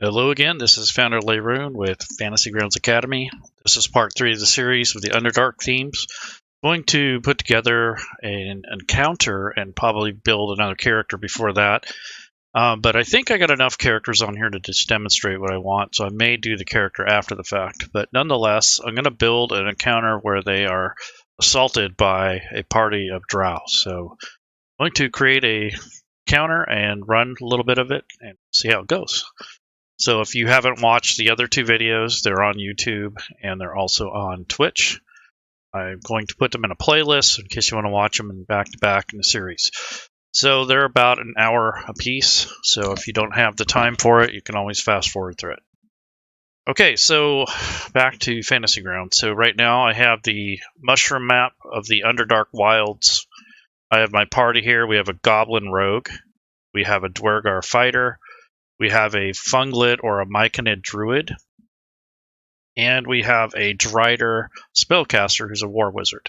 Hello again, this is Founder Leroon with Fantasy Grounds Academy. This is part 3 of the series with the Underdark themes. I'm going to put together an encounter and probably build another character before that. But I think I got enough characters on here to just demonstrate what I want, so I may do the character after the fact. But nonetheless, I'm going to build an encounter where they are assaulted by a party of drow. So I'm going to create a counter and run a little bit of it and see how it goes. So if you haven't watched the other 2 videos, they're on YouTube and they're also on Twitch. I'm going to put them in a playlist in case you want to watch them in back-to-back in the series. So they're about an hour a piece, so if you don't have the time for it, you can always fast forward through it. Okay, so back to Fantasy Ground. So right now I have the mushroom map of the Underdark Wilds. I have my party here. We have a Goblin Rogue. We have a Dwergar Fighter. We have a Funglet or a Myconid Druid. And we have a Drider Spellcaster who's a War Wizard.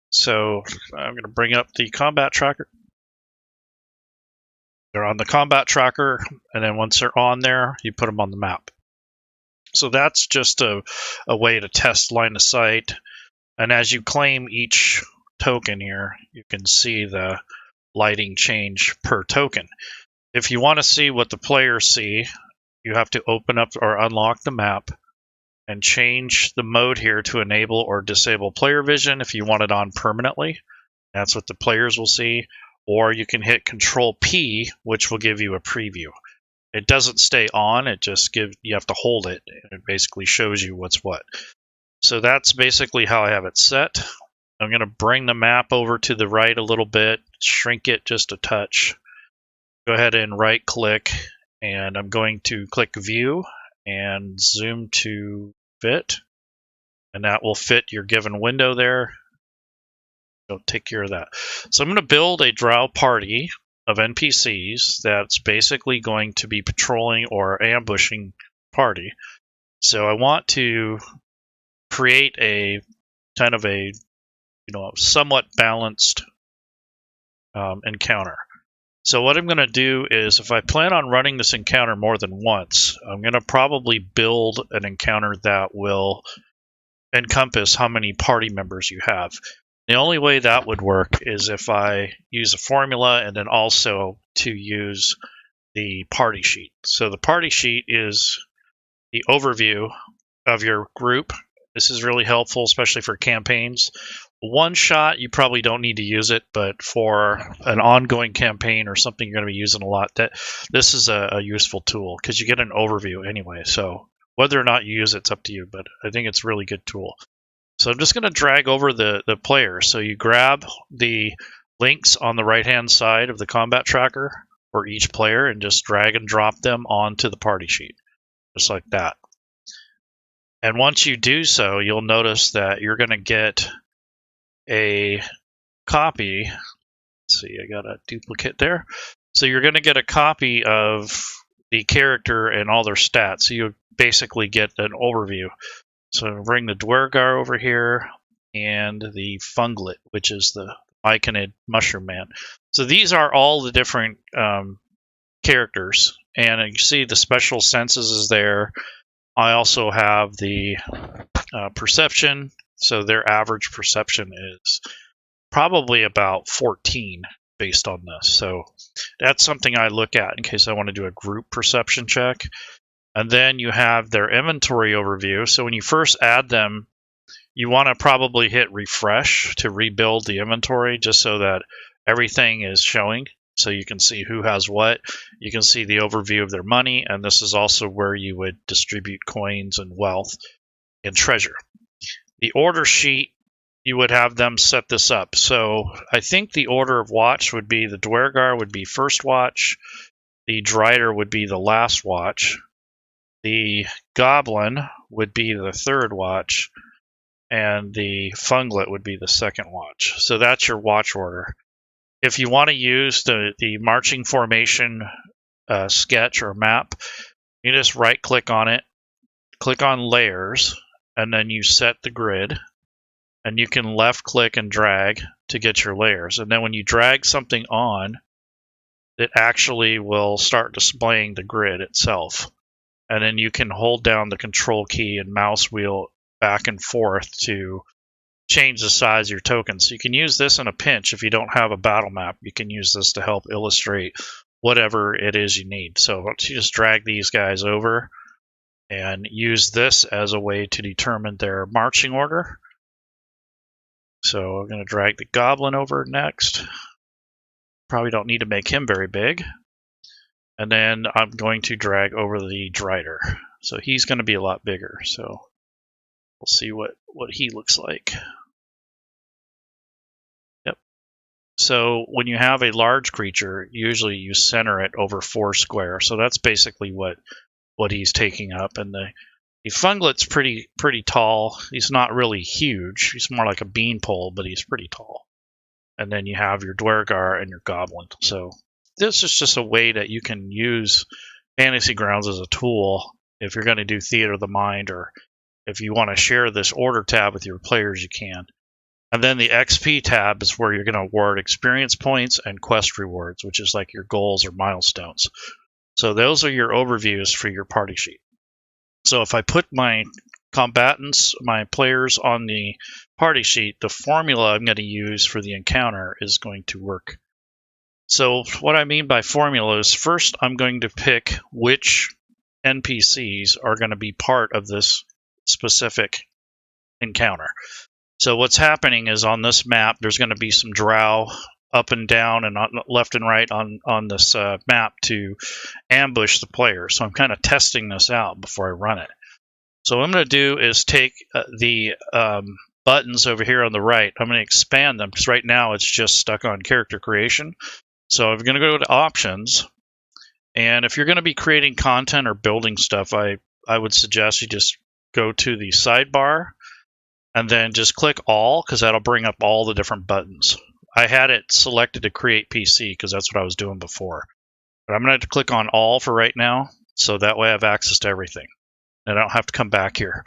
So I'm going to bring up the combat tracker. They're on the combat tracker, and then once they're on there, you put them on the map. So that's just a way to test line of sight. And as you claim each token here, you can see the lighting change per token. If you want to see what the players see, you have to open up or unlock the map and change the mode here to enable or disable player vision if you want it on permanently. That's what the players will see. Or you can hit Control P, which will give you a preview. It doesn't stay on, it just you have to hold it, and it basically shows you what's what. So that's basically how I have it set. I'm going to bring the map over to the right a little bit, shrink it just a touch. Go ahead and right click, and I'm going to click View and zoom to fit, and that will fit your given window there. It'll take care of that. So I'm going to build a drow party of NPCs that's basically going to be patrolling or ambushing party. So I want to create a kind of a somewhat balanced encounter. So what I'm going to do is, if I plan on running this encounter more than once, I'm going to probably build an encounter that will encompass how many party members you have. The only way that would work is if I use a formula and then also to use the party sheet. So the party sheet is the overview of your group. This is really helpful, especially for campaigns. One shot, you probably don't need to use it, but for an ongoing campaign or something you're going to be using a lot, this is a useful tool because you get an overview anyway. So whether or not you use it's up to you, but I think it's a really good tool. So I'm just going to drag over the player. So you grab the links on the right-hand side of the combat tracker for each player and just drag and drop them onto the party sheet, just like that. And once you do so, you'll notice that you're going to get a copy. Let's see, I got a duplicate there. So you're going to get a copy of the character and all their stats. So you basically get an overview. So I'll bring the Dwergar over here and the Funglet, which is the Myconid Mushroom Man. So these are all the different characters. And you see the special senses is there. I also have the perception. So their average perception is probably about 14 based on this. So that's something I look at in case I want to do a group perception check. And then you have their inventory overview. So when you first add them, you want to probably hit refresh to rebuild the inventory just so that everything is showing. So you can see who has what. You can see the overview of their money. And this is also where you would distribute coins and wealth and treasure. The order sheet, you would have them set this up. So I think the order of watch would be the Dwergar would be first watch. The Drider would be the last watch. The Goblin would be the third watch, and the Funglet would be the second watch. So that's your watch order. If you want to use the marching formation sketch or map, you just right-click on it, click on Layers, and then you set the grid. And you can left-click and drag to get your layers. And then when you drag something on, it actually will start displaying the grid itself. and then you can hold down the control key and mouse wheel back and forth to change the size of your tokens. So you can use this in a pinch. If you don't have a battle map, you can use this to help illustrate whatever it is you need. So let's just drag these guys over and use this as a way to determine their marching order. So I'm going to drag the goblin over next. Probably don't need to make him very big. And then I'm going to drag over the Drider. So he's going to be a lot bigger. So we'll see what he looks like. Yep. So when you have a large creature, usually you center it over 4 square. So that's basically what he's taking up. And the Funglet's pretty tall. He's not really huge. He's more like a beanpole, but he's pretty tall. And then you have your Dwergar and your Goblin. So this is just a way that you can use Fantasy Grounds as a tool if you're going to do Theater of the Mind, or if you want to share this order tab with your players, you can. And then the XP tab is where you're going to award experience points and quest rewards, which is like your goals or milestones. So those are your overviews for your party sheet. So if I put my combatants, my players on the party sheet, the formula I'm going to use for the encounter is going to work. So what I mean by formula is, first I'm going to pick which NPCs are going to be part of this specific encounter. So what's happening is, on this map, there's going to be some drow up and down and left and right on this map to ambush the player. So I'm kind of testing this out before I run it. So what I'm going to do is take the buttons over here on the right. I'm going to expand them, because right now it's just stuck on character creation. So I'm going to go to options, and if you're going to be creating content or building stuff, I would suggest you just go to the sidebar and then just click all, because that'll bring up all the different buttons. I had it selected to create PC because that's what I was doing before. But I'm going to click on all for right now, so that way I have access to everything. And I don't have to come back here.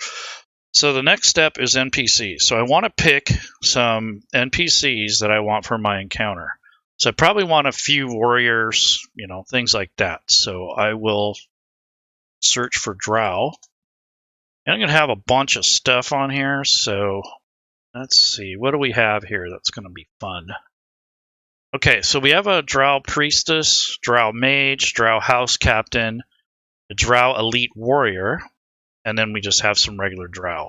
So the next step is NPCs. So I want to pick some NPCs that I want for my encounter. So I probably want a few warriors, things like that. So I will search for drow. And I'm going to have a bunch of stuff on here. So let's see. What do we have here that's going to be fun? Okay, so we have a drow priestess, drow mage, drow house captain, a drow elite warrior, and then we just have some regular drow.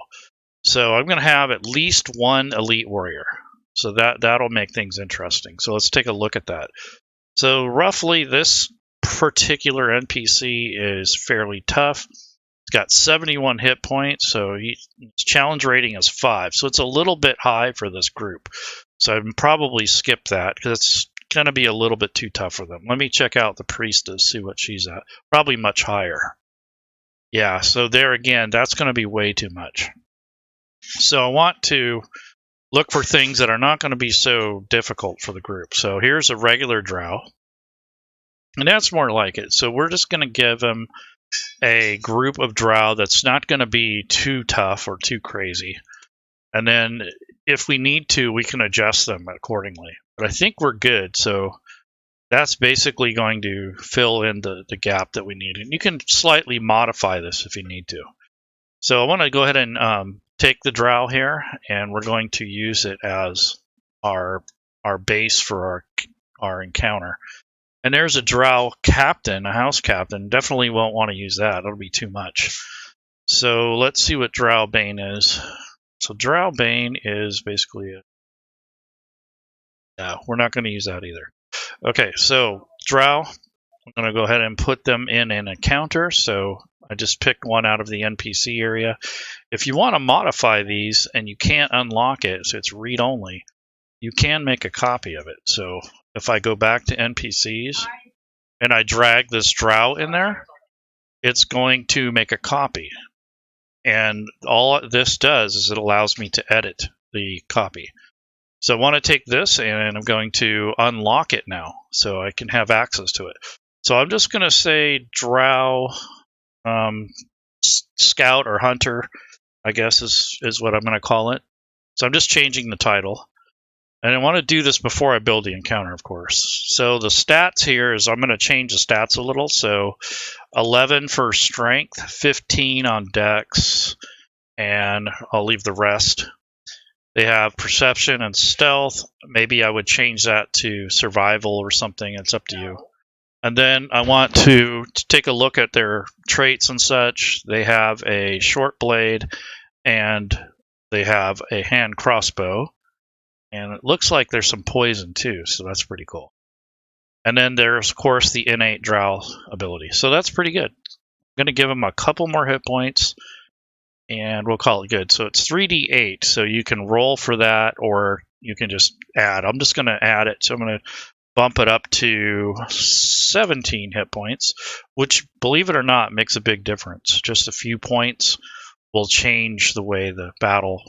So I'm going to have at least one elite warrior. So that'll make things interesting. So let's take a look at that. So roughly, this particular NPC is fairly tough. It's got 71 hit points, so his challenge rating is 5. So it's a little bit high for this group. So I'd probably skip that, because it's going to be a little bit too tough for them. Let me check out the priestess, see what she's at. Probably much higher. Yeah, so there again, that's going to be way too much. So I want to look for things that are not going to be so difficult for the group. So here's a regular drow, and that's more like it. So we're just going to give him a group of drow that's not going to be too tough or too crazy. And then if we need to, we can adjust them accordingly. But I think we're good. So that's basically going to fill in the gap that we need. And you can slightly modify this if you need to. So I want to go ahead and take the drow here, and we're going to use it as our base for our encounter. And there's a drow captain, a house captain. Definitely won't want to use that. It'll be too much. So let's see what drow bane is. So drow bane is basically it. No, we're not going to use that either. Okay, so drow, I'm going to go ahead and put them in an encounter. So I just picked one out of the NPC area. If you want to modify these and you can't unlock it, so it's read-only, you can make a copy of it. So if I go back to NPCs and I drag this drow in there, it's going to make a copy. And all this does is it allows me to edit the copy. So I want to take this and I'm going to unlock it now so I can have access to it. So I'm just going to say drow scout or hunter, I guess is what I'm going to call it. So I'm just changing the title. And I want to do this before I build the encounter, of course. So the stats here is I'm going to change the stats a little. So 11 for strength, 15 on dex, and I'll leave the rest. They have perception and stealth. Maybe I would change that to survival or something. It's up to you. And then I want to take a look at their traits and such. They have a short blade and they have a hand crossbow. And it looks like there's some poison too, so that's pretty cool. And then there's, of course, the innate drow ability. So that's pretty good. I'm going to give them a couple more hit points, and we'll call it good. So it's 3d8, so you can roll for that, or you can just add. I'm just going to add it, so I'm going to bump it up to 17 hit points, which, believe it or not, makes a big difference. Just a few points will change the way the battle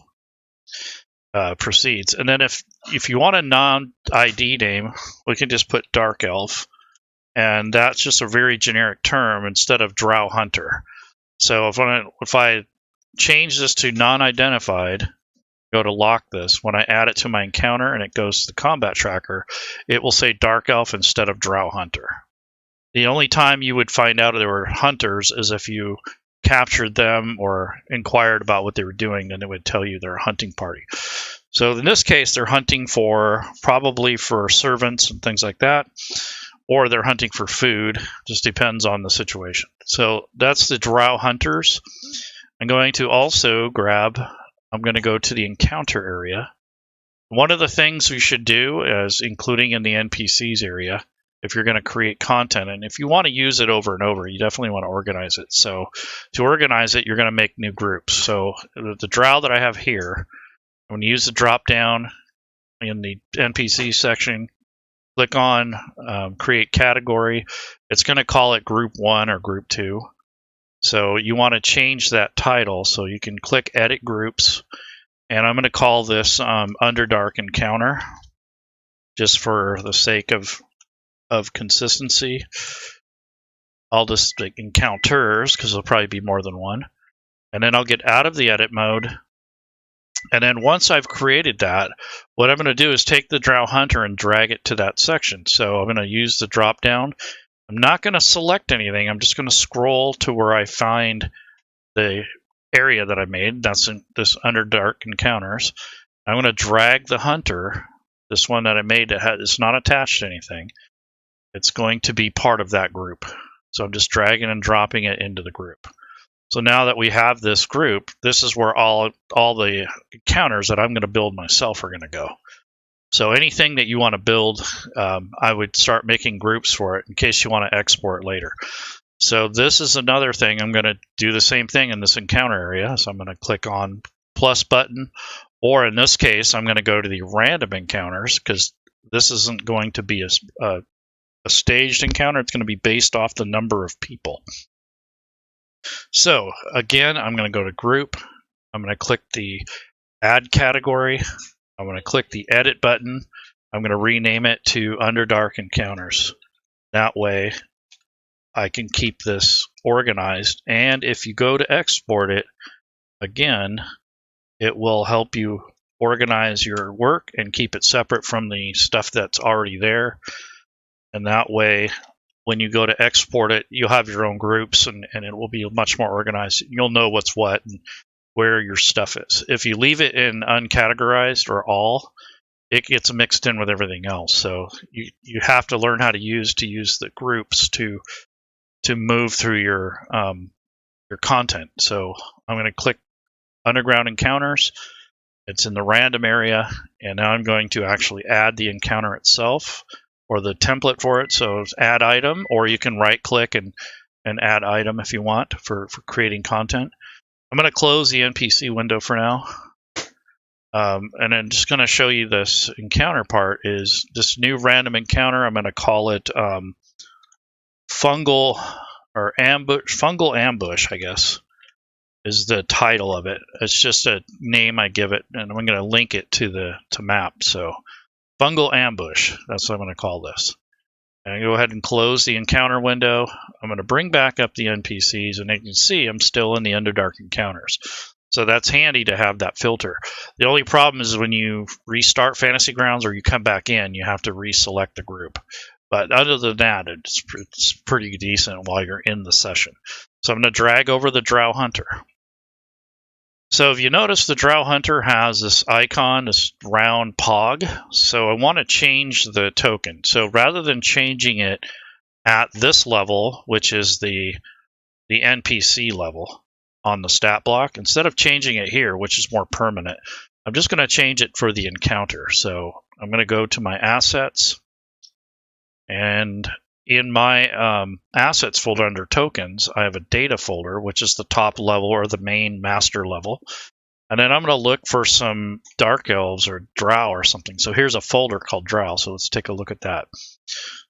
proceeds. And then if you want a non-ID name, we can just put Dark Elf, and that's just a very generic term instead of Drow Hunter. So if I change this to non-identified, go to lock this, when I add it to my encounter and it goes to the combat tracker, it will say Dark Elf instead of Drow Hunter. The only time you would find out there were hunters is if you captured them or inquired about what they were doing, then it would tell you they're a hunting party. So in this case, they're hunting probably for servants and things like that, or they're hunting for food. Just depends on the situation. So that's the Drow Hunters. I'm going to also I'm going to go to the encounter area. One of the things we should do is including in the NPCs area, if you're going to create content, and if you want to use it over and over, you definitely want to organize it. So to organize it, you're going to make new groups. So the drow that I have here, I'm going to use the drop down in the NPC section, click on create category. It's going to call it group 1 or group 2. So you want to change that title, so you can click edit groups, and I'm going to call this Underdark Encounter, just for the sake of consistency. I'll just like encounters, because there'll probably be more than one. And then I'll get out of the edit mode. And then once I've created that, what I'm going to do is take the Drow Hunter and drag it to that section. So I'm going to use the drop down. I'm not going to select anything. I'm just going to scroll to where I find the area that I made. That's in this Underdark Encounters. I'm going to drag the Hunter, this one that I made that is not attached to anything. It's going to be part of that group. So I'm just dragging and dropping it into the group. So now that we have this group, this is where all the encounters that I'm going to build myself are going to go. So anything that you want to build, I would start making groups for it in case you want to export later. So this is another thing. I'm going to do the same thing in this encounter area. So I'm going to click on plus button, or in this case, I'm going to go to the random encounters, because this isn't going to be a staged encounter. It's going to be based off the number of people. So again, I'm going to go to group. I'm going to click the add category. I'm going to click the edit button. I'm going to rename it to Underdark Encounters. That way I can keep this organized. And if you go to export it, again, it will help you organize your work and keep it separate from the stuff that's already there. And that way, when you go to export it, you'll have your own groups, and it will be much more organized. You'll know what's what and where your stuff is. If you leave it in uncategorized or all, it gets mixed in with everything else. So you have to learn how to use the groups to move through your content. So I'm going to click Underground Encounters. It's in the random area, and now I'm going to actually add the encounter itself, or the template for it. So add item, or you can right click and add item if you want for creating content. I'm going to close the NPC window for now. And I'm just going to show you this encounter part is this new random encounter. I'm going to call it fungal ambush, I guess, is the title of it. It's just a name I give it, and I'm going to link it to map. So fungal ambush, that's what I'm going to call this. And I go ahead and close the encounter window. I'm going to bring back up the NPCs, and you can see I'm still in the Underdark Encounters. So that's handy to have that filter. The only problem is when you restart Fantasy Grounds or you come back in, you have to reselect the group. But other than that, it's pretty decent while you're in the session. So I'm going to drag over the Drow Hunter. So if you notice, the Drow Hunter has this icon, this round pog. So I want to change the token. So rather than changing it at this level, which is the NPC level on the stat block, instead of changing it here, which is more permanent, I'm just going to change it for the encounter. So I'm going to go to my assets, and in my assets folder under tokens, I have a data folder, which is the top level or the main master level. And then I'm going to look for some dark elves or drow or something. So here's a folder called drow. So let's take a look at that.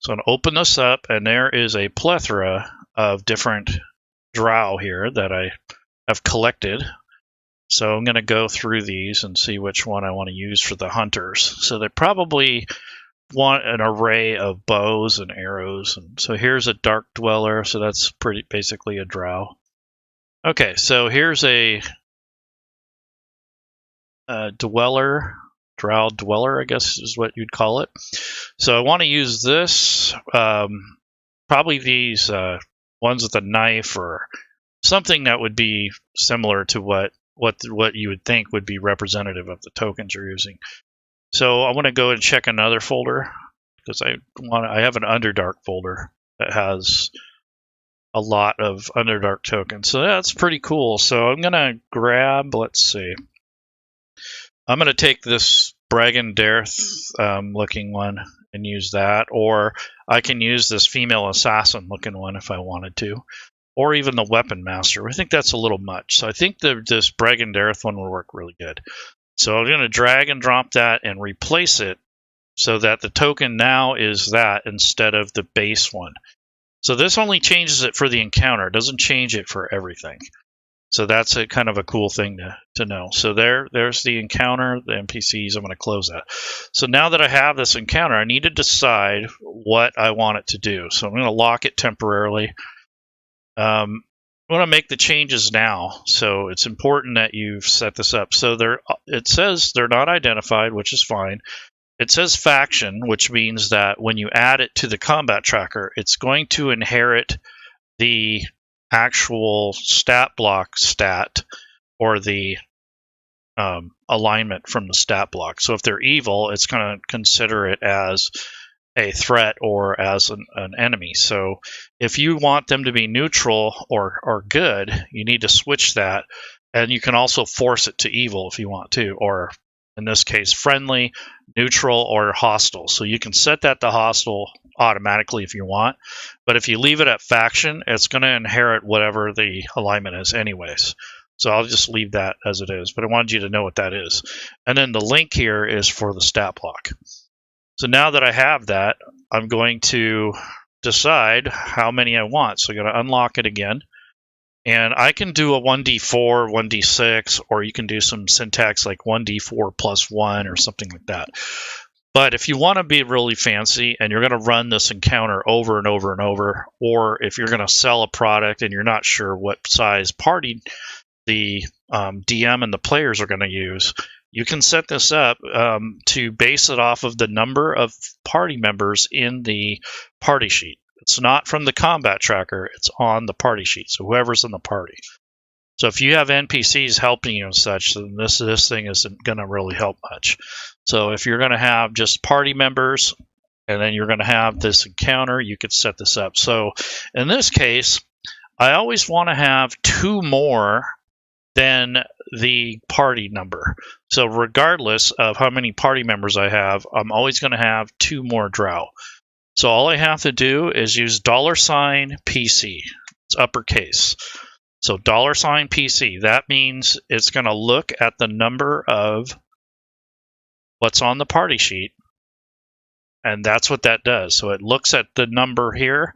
So I'm going to open this up, and there is a plethora of different drow here that I have collected. So I'm going to go through these and see which one I want to use for the hunters. So they probably want an array of bows and arrows. And so here's a dark dweller. So that's basically a drow. Okay, so here's a drow dweller, I guess is what you'd call it. So I want to use this, probably these ones with a knife or something that would be similar to what you would think would be representative of the tokens you're using. So I want to go and check another folder because I have an Underdark folder that has a lot of Underdark tokens. So that's pretty cool. So I'm going to grab, let's see. I'm going to take this Bragan Dareth looking one and use that, or I can use this female assassin looking one if I wanted to, or even the Weapon Master. I think that's a little much. So I think this Bragan Dareth one will work really good. So I'm going to drag and drop that and replace it so that the token now is that instead of the base one. So this only changes it for the encounter. It doesn't change it for everything. So that's a kind of a cool thing to know. So there's the encounter, the NPCs. I'm going to close that. So now that I have this encounter, I need to decide what I want it to do. So I'm going to lock it temporarily. I want to make the changes now. So it's important that you've set this up. So it says they're not identified, which is fine. It says faction, which means that when you add it to the combat tracker, it's going to inherit the actual stat block stat or the alignment from the stat block. So if they're evil, it's going to consider it as a threat or as an enemy. So if you want them to be neutral or good, you need to switch that, and you can also force it to evil if you want to, or in this case friendly, neutral, or hostile. So you can set that to hostile automatically if you want, but if you leave it at faction, it's going to inherit whatever the alignment is anyways. So I'll just leave that as it is, but I wanted you to know what that is. And then the link here is for the stat block. So now that I have that, I'm going to decide how many I want. So I'm going to unlock it again. And I can do a 1d4, 1d6, or you can do some syntax like 1d4 plus 1 or something like that. But if you want to be really fancy and you're going to run this encounter over and over and over, or if you're going to sell a product and you're not sure what size party the DM and the players are going to use, you can set this up to base it off of the number of party members in the party sheet. It's not from the combat tracker, it's on the party sheet, so whoever's in the party. So if you have NPCs helping you and such, then this thing isn't going to really help much. So if you're going to have just party members and then you're going to have this encounter, you could set this up. So in this case, I always want to have 2 more than the party number. So regardless of how many party members I have, I'm always going to have 2 more drow. So all I have to do is use $PC. It's uppercase. So $PC. That means it's going to look at the number of what's on the party sheet, and that's what that does. So it looks at the number here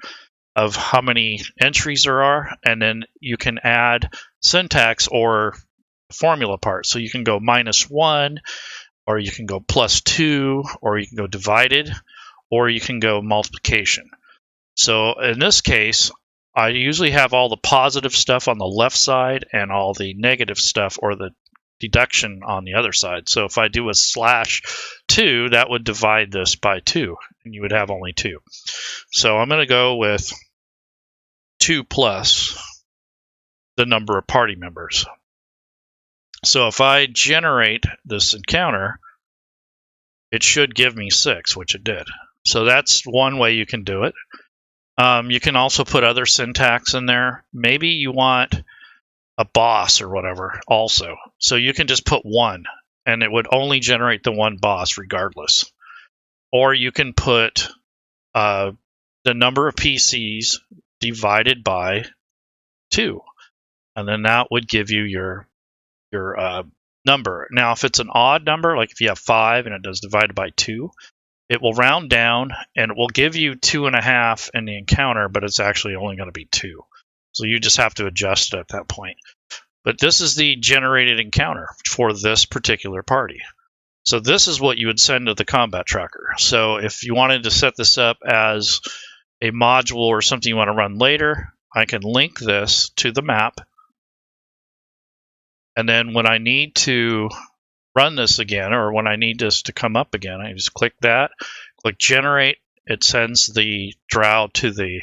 of how many entries there are, and then you can add syntax or formula part. So you can go -1, or you can go +2, or you can go divided, or you can go multiplication. So in this case, I usually have all the positive stuff on the left side and all the negative stuff or the deduction on the other side. So if I do a /2, that would divide this by 2, and you would have only 2. So I'm going to go with 2 plus the number of party members. So if I generate this encounter, it should give me 6, which it did. So that's one way you can do it. You can also put other syntax in there. Maybe you want a boss or whatever also. So you can just put 1, and it would only generate the one boss regardless. Or you can put the number of PCs divided by 2, and then that would give you your number. Now, if it's an odd number, like if you have 5 and it does divided by 2, it will round down and it will give you 2.5 in the encounter, but it's actually only going to be 2. So you just have to adjust it at that point. But this is the generated encounter for this particular party. So this is what you would send to the combat tracker. So if you wanted to set this up as a module or something you want to run later, I can link this to the map. And then when I need to run this again, or when I need this to come up again, I just click that, click generate. It sends the drow to the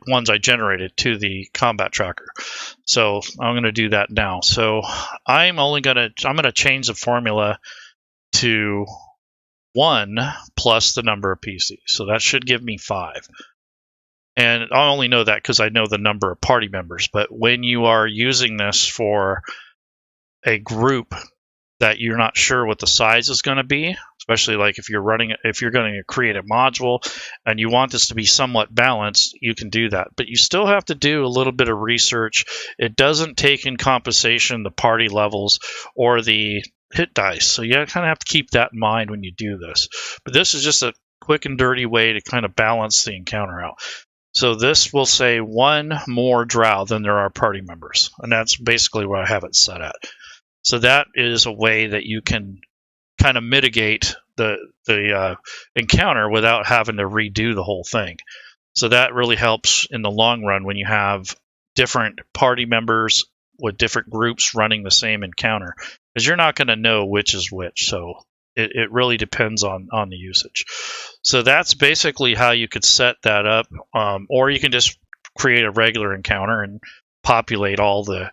ones I generated to the combat tracker. So I'm going to do that now. So I'm going to change the formula to 1 plus the number of PCs. So that should give me 5. And I only know that because I know the number of party members. But when you are using this for a group that you're not sure what the size is going to be, especially like if you're going to create a module and you want this to be somewhat balanced, you can do that. But you still have to do a little bit of research. It doesn't take in compensation the party levels or the hit dice. So you kind of have to keep that in mind when you do this. But this is just a quick and dirty way to kind of balance the encounter out. So this will say 1 more drow than there are party members. And that's basically where I have it set at. So that is a way that you can kind of mitigate the encounter without having to redo the whole thing. So that really helps in the long run when you have different party members with different groups running the same encounter, because you're not going to know which is which. So it really depends on the usage. So that's basically how you could set that up, or you can just create a regular encounter and populate all the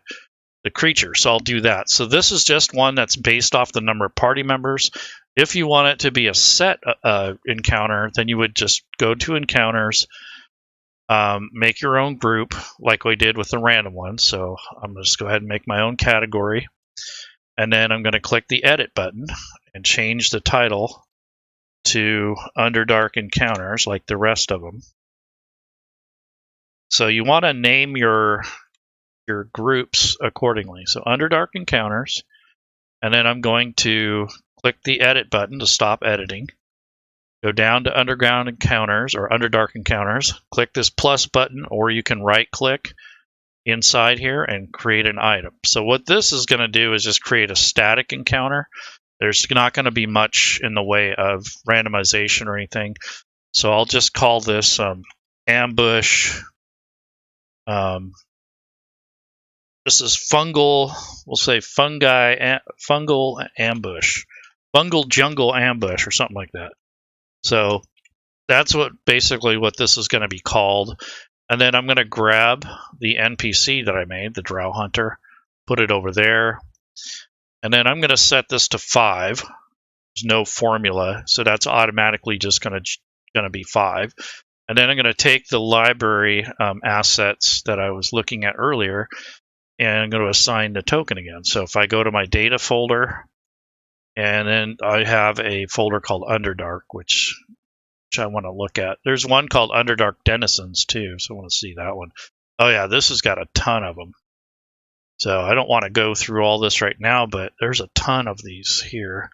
creature. So I'll do that. So this is just one that's based off the number of party members. If you want it to be a set encounter, then you would just go to encounters, make your own group like we did with the random one. So I'm going to just go ahead and make my own category. And then I'm going to click the edit button and change the title to Underdark Encounters like the rest of them. So you want to name your groups accordingly. So Underdark Encounters, and then I'm going to click the edit button to stop editing. Go down to Underground Encounters or Underdark Encounters. Click this plus button, or you can right click inside here and create an item. So what this is going to do is just create a static encounter. There's not going to be much in the way of randomization or anything. So I'll just call this ambush. This is fungal, we'll say fungal ambush, fungal jungle ambush or something like that. So that's basically what this is going to be called. And then I'm going to grab the NPC that I made, the Drow Hunter, put it over there. And then I'm going to set this to 5. There's no formula, so that's automatically just going to be 5. And then I'm going to take the library assets that I was looking at earlier, and I'm going to assign the token again. So if I go to my data folder, and then I have a folder called Underdark, which I want to look at. There's one called Underdark Denizens too, so I want to see that one. Oh yeah, this has got a ton of them. So I don't want to go through all this right now, but there's a ton of these here.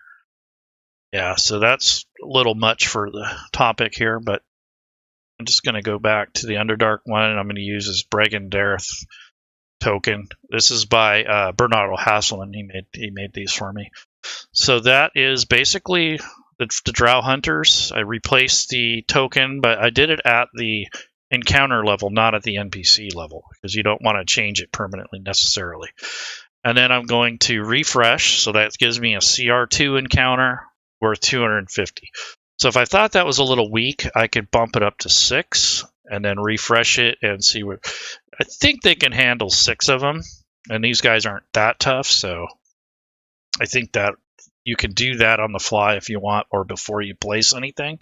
Yeah, so that's a little much for the topic here, but I'm just going to go back to the Underdark one, and I'm going to use this Bregendareth token. This is by Bernardo Hasselman. He made these for me. So that is basically the Drow Hunters. I replaced the token, but I did it at the encounter level, not at the NPC level, because you don't want to change it permanently necessarily. And then I'm going to refresh, so that gives me a CR2 encounter worth 250. So if I thought that was a little weak, I could bump it up to 6 and then refresh it and see what. I think they can handle 6 of them, and these guys aren't that tough, so I think that you can do that on the fly if you want, or before you place anything.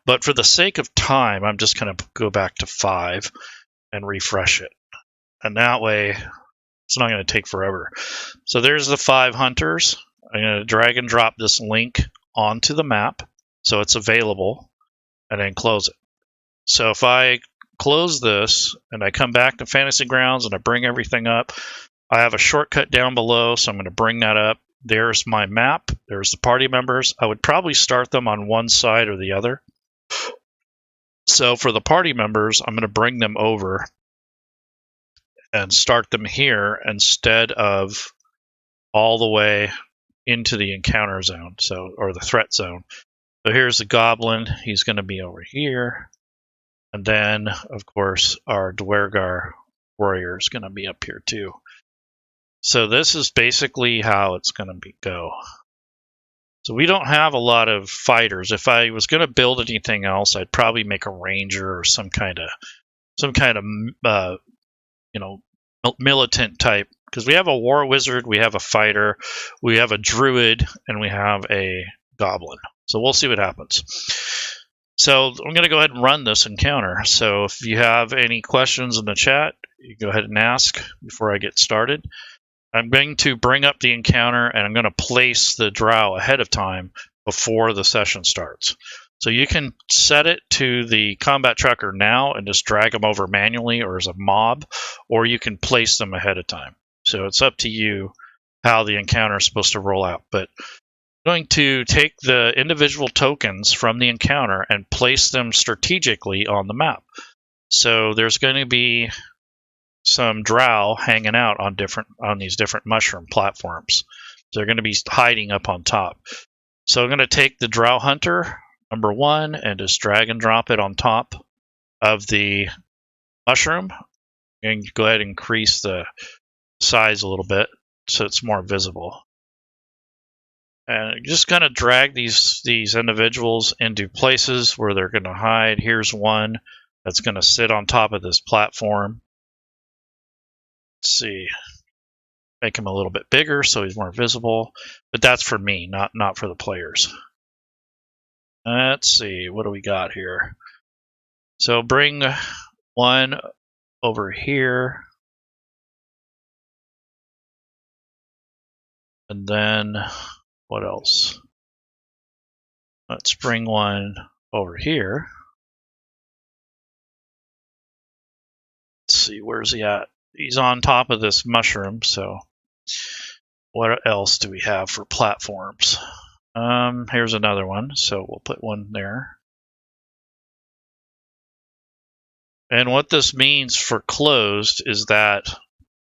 But for the sake of time, I'm just going to go back to 5 and refresh it. And that way, it's not going to take forever. So there's the 5 hunters. I'm going to drag and drop this link onto the map so it's available, and then close it. So if I close this and I come back to Fantasy Grounds and I bring everything up, I have a shortcut down below, so I'm going to bring that up. There's my map. There's the party members. I would probably start them on one side or the other. So for the party members, I'm going to bring them over and start them here instead of all the way into the encounter zone, or the threat zone. So here's the goblin. He's going to be over here. And then, of course, our Dwergar warrior is going to be up here too. So this is basically how it's going to go. So we don't have a lot of fighters. If I was going to build anything else, I'd probably make a ranger or some kind of militant type. Because we have a war wizard, we have a fighter, we have a druid, and we have a goblin. So we'll see what happens. So I'm going to go ahead and run this encounter. So if you have any questions in the chat, you go ahead and ask before I get started. I'm going to bring up the encounter, and I'm going to place the drow ahead of time before the session starts. So you can set it to the combat tracker now and just drag them over manually or as a mob, or you can place them ahead of time. So it's up to you how the encounter is supposed to roll out. But I'm going to take the individual tokens from the encounter and place them strategically on the map. So there's going to be some drow hanging out on these different mushroom platforms. So they're going to be hiding up on top. So I'm going to take the drow hunter, number 1, and just drag and drop it on top of the mushroom. And go ahead and increase the size a little bit so it's more visible. And just kind of drag these individuals into places where they're going to hide. Here's one that's going to sit on top of this platform. Let's see, make him a little bit bigger so he's more visible, but that's for me, not for the players. Let's see, what do we got here? So bring one over here, and then what else? Let's bring one over here. Let's see, where's he at? He's on top of this mushroom, so what else do we have for platforms? Here's another one, so we'll put one there. And what this means for closed is that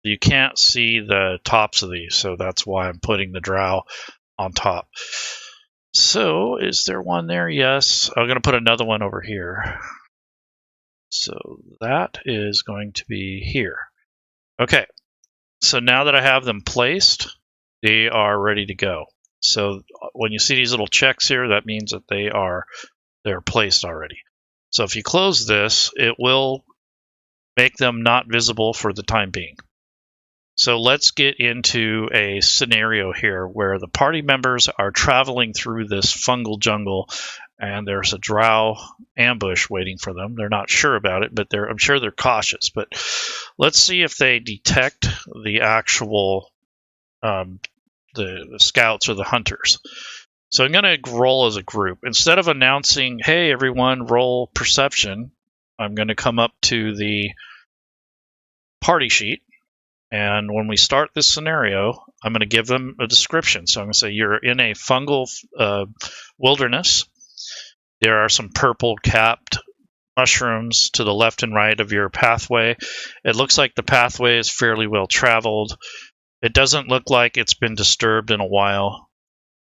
you can't see the tops of these, so that's why I'm putting the drow on top. So is there one there? Yes. I'm going to put another one over here. So that is going to be here. Okay, so now that I have them placed, they are ready to go. So when you see these little checks here, that means that they're placed already. So if you close this, it will make them not visible for the time being. So let's get into a scenario here where the party members are traveling through this fungal jungle, and there's a drow ambush waiting for them. They're not sure about it, but I'm sure they're cautious. But let's see if they detect the actual the scouts or the hunters. So I'm going to roll as a group. Instead of announcing, hey, everyone, roll perception, I'm going to come up to the party sheet. And when we start this scenario, I'm going to give them a description. So I'm going to say you're in a fungal wilderness. There are some purple-capped mushrooms to the left and right of your pathway. It looks like the pathway is fairly well traveled. It doesn't look like it's been disturbed in a while.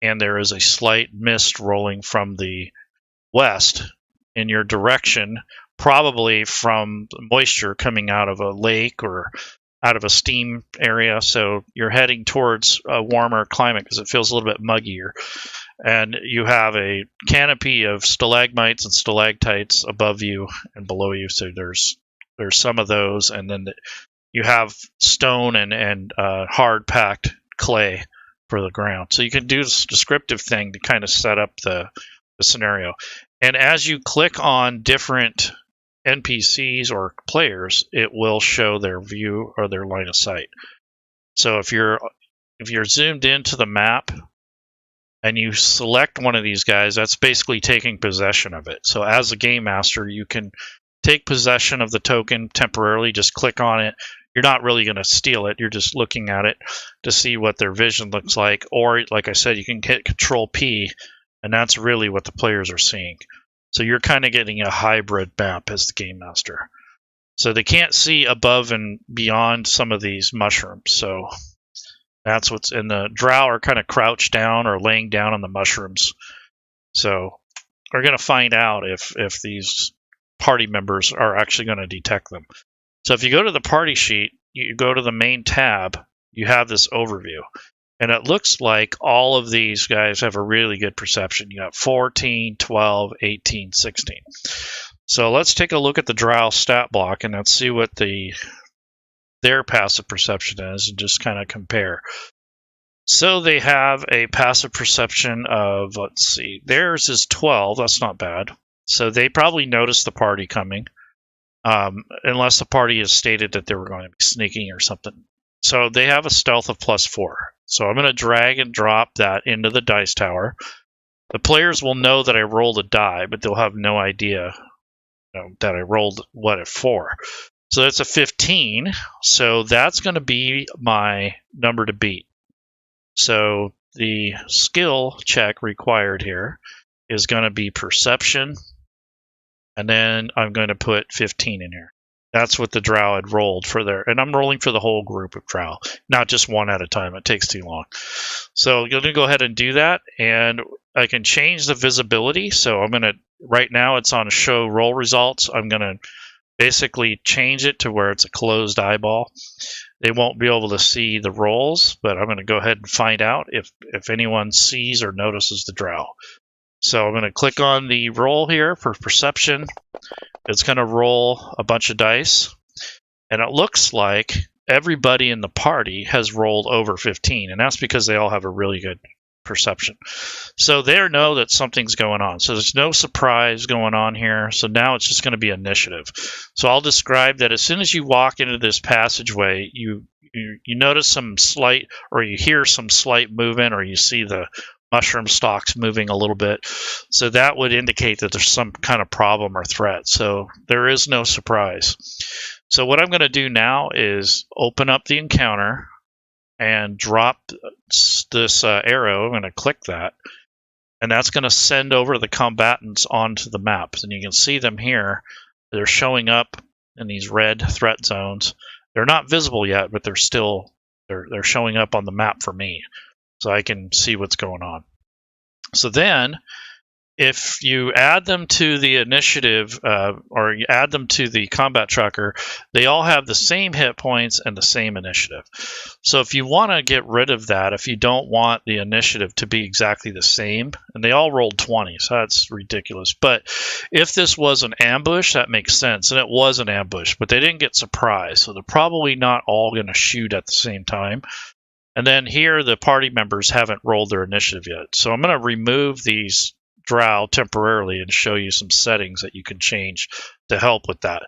And there is a slight mist rolling from the west in your direction, probably from moisture coming out of a lake or out of a steam area. So you're heading towards a warmer climate because it feels a little bit muggier. And you have a canopy of stalagmites and stalactites above you and below you. So there's some of those, and then you have stone and hard packed clay for the ground. So you can do this descriptive thing to kind of set up the scenario. And as you click on different NPCs or players, it will show their view or their line of sight. So if you're zoomed into the map and you select one of these guys, that's basically taking possession of it. So as a game master, you can take possession of the token temporarily, just click on it. You're not really going to steal it. You're just looking at it to see what their vision looks like. Or, like I said, you can hit Control P, and that's really what the players are seeing. So you're kind of getting a hybrid map as the game master. So they can't see above and beyond some of these mushrooms. So that's what's in the drow are kind of crouched down or laying down on the mushrooms. So we're going to find out if these party members are actually going to detect them. So if you go to the party sheet, you go to the main tab, you have this overview. And it looks like all of these guys have a really good perception. You got 14, 12, 18, 16. So let's take a look at the drow stat block and let's see what their passive perception is and just kind of compare. So they have a passive perception of, let's see, theirs is 12. That's not bad. So they probably noticed the party coming, unless the party has stated that they were going to be sneaking or something. So they have a stealth of +4. So I'm going to drag and drop that into the dice tower. The players will know that I rolled a die, but they'll have no idea that I rolled a 4. So that's a 15. So that's going to be my number to beat. So the skill check required here is going to be perception. And then I'm going to put 15 in here. That's what the drow had rolled for there. And I'm rolling for the whole group of drow, not just one at a time. It takes too long. So I'm going to go ahead and do that. And I can change the visibility. So I'm going to, right now it's on show roll results. I'm going to basically change it to where it's a closed eyeball. They won't be able to see the rolls, but I'm going to go ahead and find out if anyone sees or notices the drow. So I'm going to click on the roll here for perception. It's going to roll a bunch of dice. And it looks like everybody in the party has rolled over 15. And that's because they all have a really good perception. So they know that something's going on. So there's no surprise going on here. So now it's just going to be initiative. So I'll describe that as soon as you walk into this passageway, you notice some slight, or you hear some slight movement, or you see the mushroom stalks moving a little bit. So that would indicate that there's some kind of problem or threat. So there is no surprise. So what I'm going to do now is open up the encounter and drop this arrow. I'm going to click that. And that's going to send over the combatants onto the map. And you can see them here. They're showing up in these red threat zones. They're not visible yet, but they're showing up on the map for me. So I can see what's going on. So then, if you add them to the initiative, or you add them to the combat tracker, they all have the same hit points and the same initiative. So if you want to get rid of that, if you don't want the initiative to be exactly the same, and they all rolled 20, so that's ridiculous. But if this was an ambush, that makes sense, and it was an ambush, but they didn't get surprised, so they're probably not all going to shoot at the same time. And then here, the party members haven't rolled their initiative yet. So I'm going to remove these drow temporarily and show you some settings that you can change to help with that.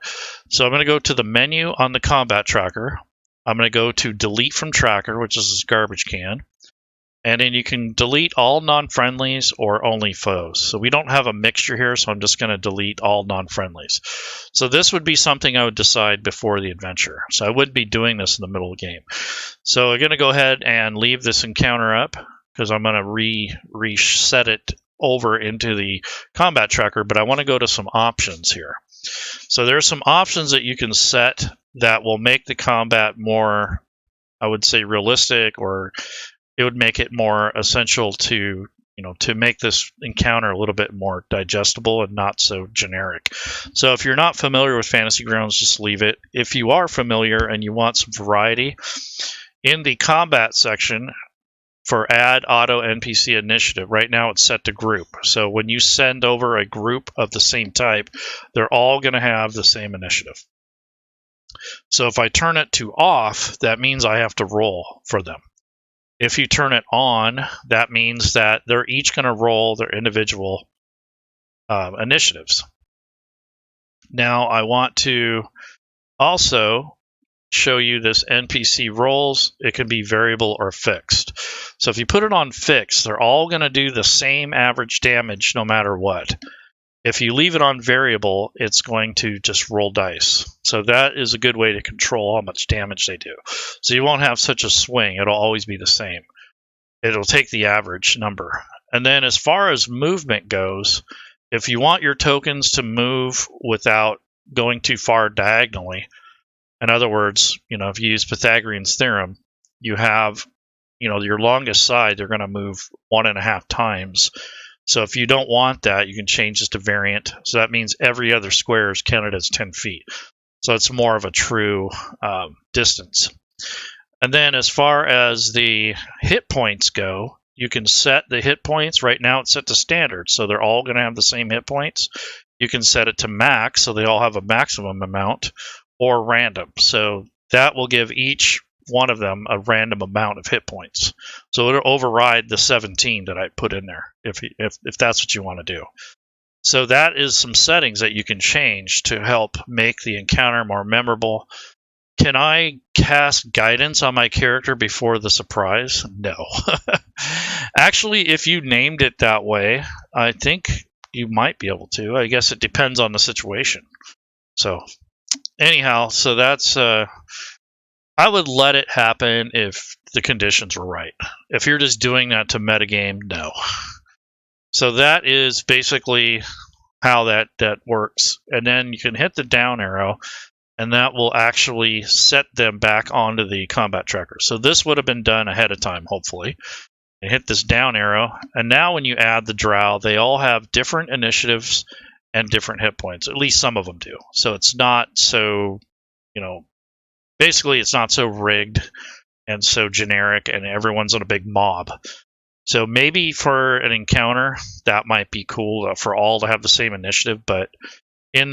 So I'm going to go to the menu on the combat tracker. I'm going to go to delete from tracker, which is this garbage can. And then you can delete all non-friendlies or only foes. So we don't have a mixture here, so I'm just going to delete all non-friendlies. So this would be something I would decide before the adventure. So I wouldn't be doing this in the middle of the game. So I'm going to go ahead and leave this encounter up because I'm going to reset it over into the combat tracker, but I want to go to some options here. So there's some options that you can set that will make the combat more, I would say, realistic, or it would make it more essential to to make this encounter a little bit more digestible and not so generic. So if you're not familiar with Fantasy Grounds, just leave it. If you are familiar and you want some variety, in the combat section for add auto NPC initiative, right now it's set to group. So when you send over a group of the same type, they're all going to have the same initiative. So if I turn it to off, that means I have to roll for them. If you turn it on, that means that they're each going to roll their individual initiatives. Now I want to also show you this NPC rolls. It can be variable or fixed. So if you put it on fixed, they're all going to do the same average damage no matter what. If you leave it on variable, it's going to just roll dice. So that is a good way to control how much damage they do. So you won't have such a swing. It'll always be the same. It'll take the average number. And then as far as movement goes, if you want your tokens to move without going too far diagonally, in other words, if you use Pythagorean's theorem, you have, your longest side, they're going to move 1.5 times. So if you don't want that, you can change this to variant. So that means every other square is counted as 10 feet. So it's more of a true distance. And then as far as the hit points go, you can set the hit points. Right now it's set to standard, so they're all going to have the same hit points. You can set it to max, so they all have a maximum amount, or random. So that will give each one of them a random amount of hit points. So it'll override the 17 that I put in there if that's what you want to do. So that is some settings that you can change to help make the encounter more memorable. Can I cast guidance on my character before the surprise? No. Actually, if you named it that way, I think you might be able to. I guess it depends on the situation. So anyhow, so that's I would let it happen if the conditions were right. If you're just doing that to metagame, no. So that is basically how that works. And then you can hit the down arrow, and that will actually set them back onto the combat tracker. So this would have been done ahead of time, hopefully. And hit this down arrow, and now when you add the drow, they all have different initiatives and different hit points. At least some of them do. So it's not so, basically it's not so rigged and so generic and everyone's on a big mob. So maybe for an encounter that might be cool for all to have the same initiative, but in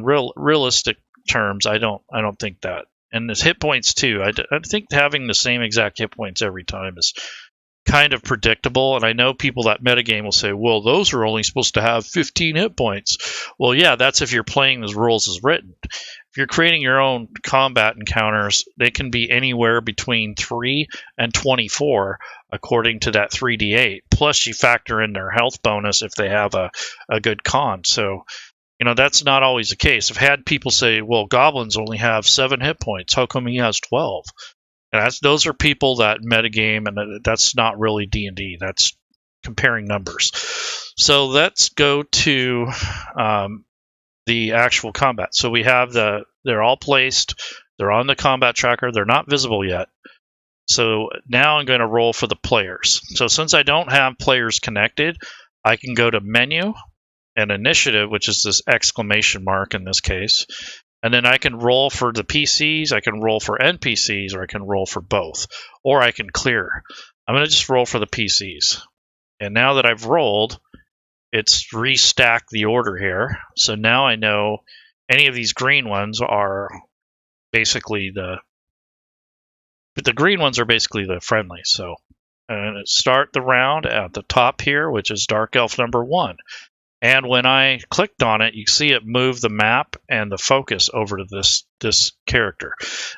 realistic terms, I don't think that. And there's hit points too. I think having the same exact hit points every time is kind of predictable. And I know people that metagame will say, well, those are only supposed to have 15 hit points. Well, yeah, that's if you're playing as rules as written. If you're creating your own combat encounters, they can be anywhere between 3 and 24 according to that 3d8. Plus you factor in their health bonus if they have a good con. So that's not always the case. I've had people say, well, goblins only have 7 hit points. How come he has 12? And those are people that metagame, and that's not really D&D. That's comparing numbers. So let's go to the actual combat. So we have they're all placed. They're on the combat tracker. They're not visible yet. So now I'm going to roll for the players. So since I don't have players connected, I can go to menu and initiative, which is this exclamation mark in this case. And then I can roll for the PCs, I can roll for NPCs, or I can roll for both. Or I can clear. I'm going to just roll for the PCs. And now that I've rolled, it's restacked the order here. So now I know any of these green ones are basically the green ones are basically the friendly. So start the round at the top here, which is Dark Elf number 1. And when I clicked on it, you see it move the map and the focus over to this character.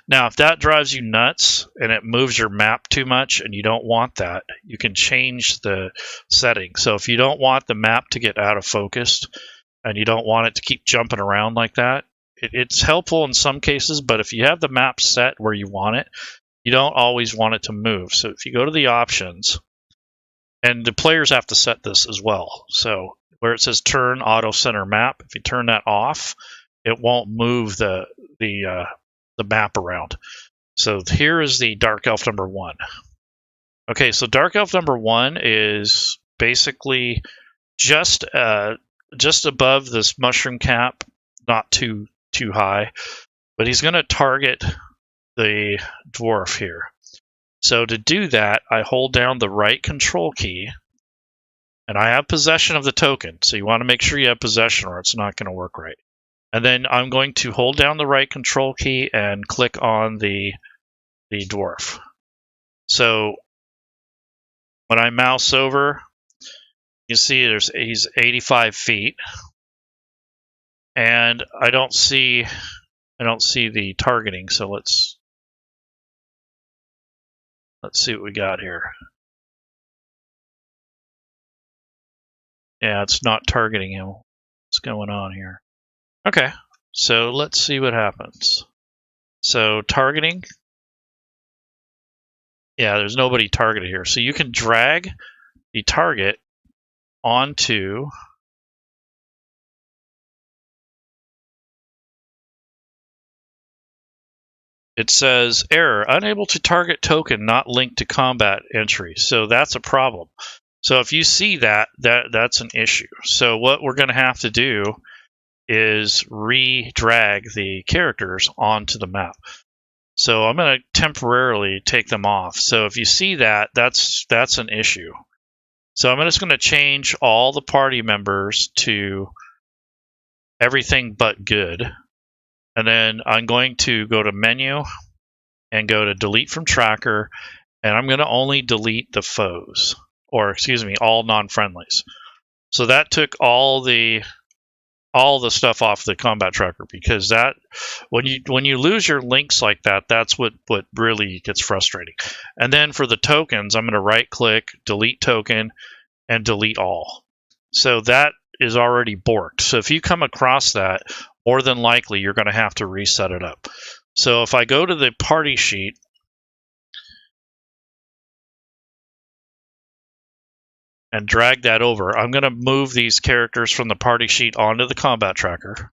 Now, if that drives you nuts and it moves your map too much and you don't want that, you can change the setting. So if you don't want the map to get out of focus and you don't want it to keep jumping around like that, it's helpful in some cases, but if you have the map set where you want it, you don't always want it to move. So if you go to the options, and the players have to set this as well. So where it says turn auto center map, if you turn that off, it won't move the map around. So here is the Dark Elf number 1. Okay, so Dark Elf number 1 is basically just above this mushroom cap, not too high, but he's going to target the dwarf here. So to do that, I hold down the right control key, and I have possession of the token. So you want to make sure you have possession or it's not going to work right. And then I'm going to hold down the right control key and click on the dwarf. So when I mouse over, you see he's 85 feet, and I don't see the targeting. So let's see what we got here. Yeah, it's not targeting him. What's going on here? Okay, so let's see what happens. So targeting. Yeah, there's nobody targeted here. So you can drag the target onto it says error, unable to target token not linked to combat entry. So that's a problem. So if you see that's an issue. So what we're going to have to do is re-drag the characters onto the map. So I'm going to temporarily take them off. So if you see that's an issue. So I'm just going to change all the party members to everything but good. And then I'm going to go to menu and go to delete from tracker. And I'm going to only delete the foes, or excuse me, all non-friendlies. So that took all the stuff off the combat tracker, because that when you lose your links like that, that's what really gets frustrating. And then for the tokens, I'm going to right click, delete token, and delete all. So that is already borked. So if you come across that, more than likely you're going to have to reset it up. So if I go to the party sheet and drag that over, I'm going to move these characters from the party sheet onto the combat tracker.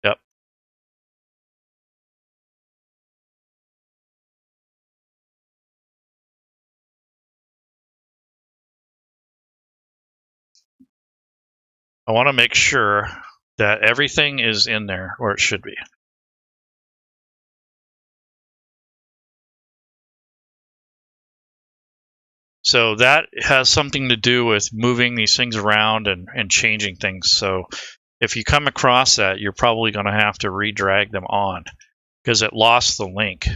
Yep. I want to make sure that everything is in there where it should be. So that has something to do with moving these things around and changing things. So if you come across that, you're probably going to have to re-drag them on because it lost the link.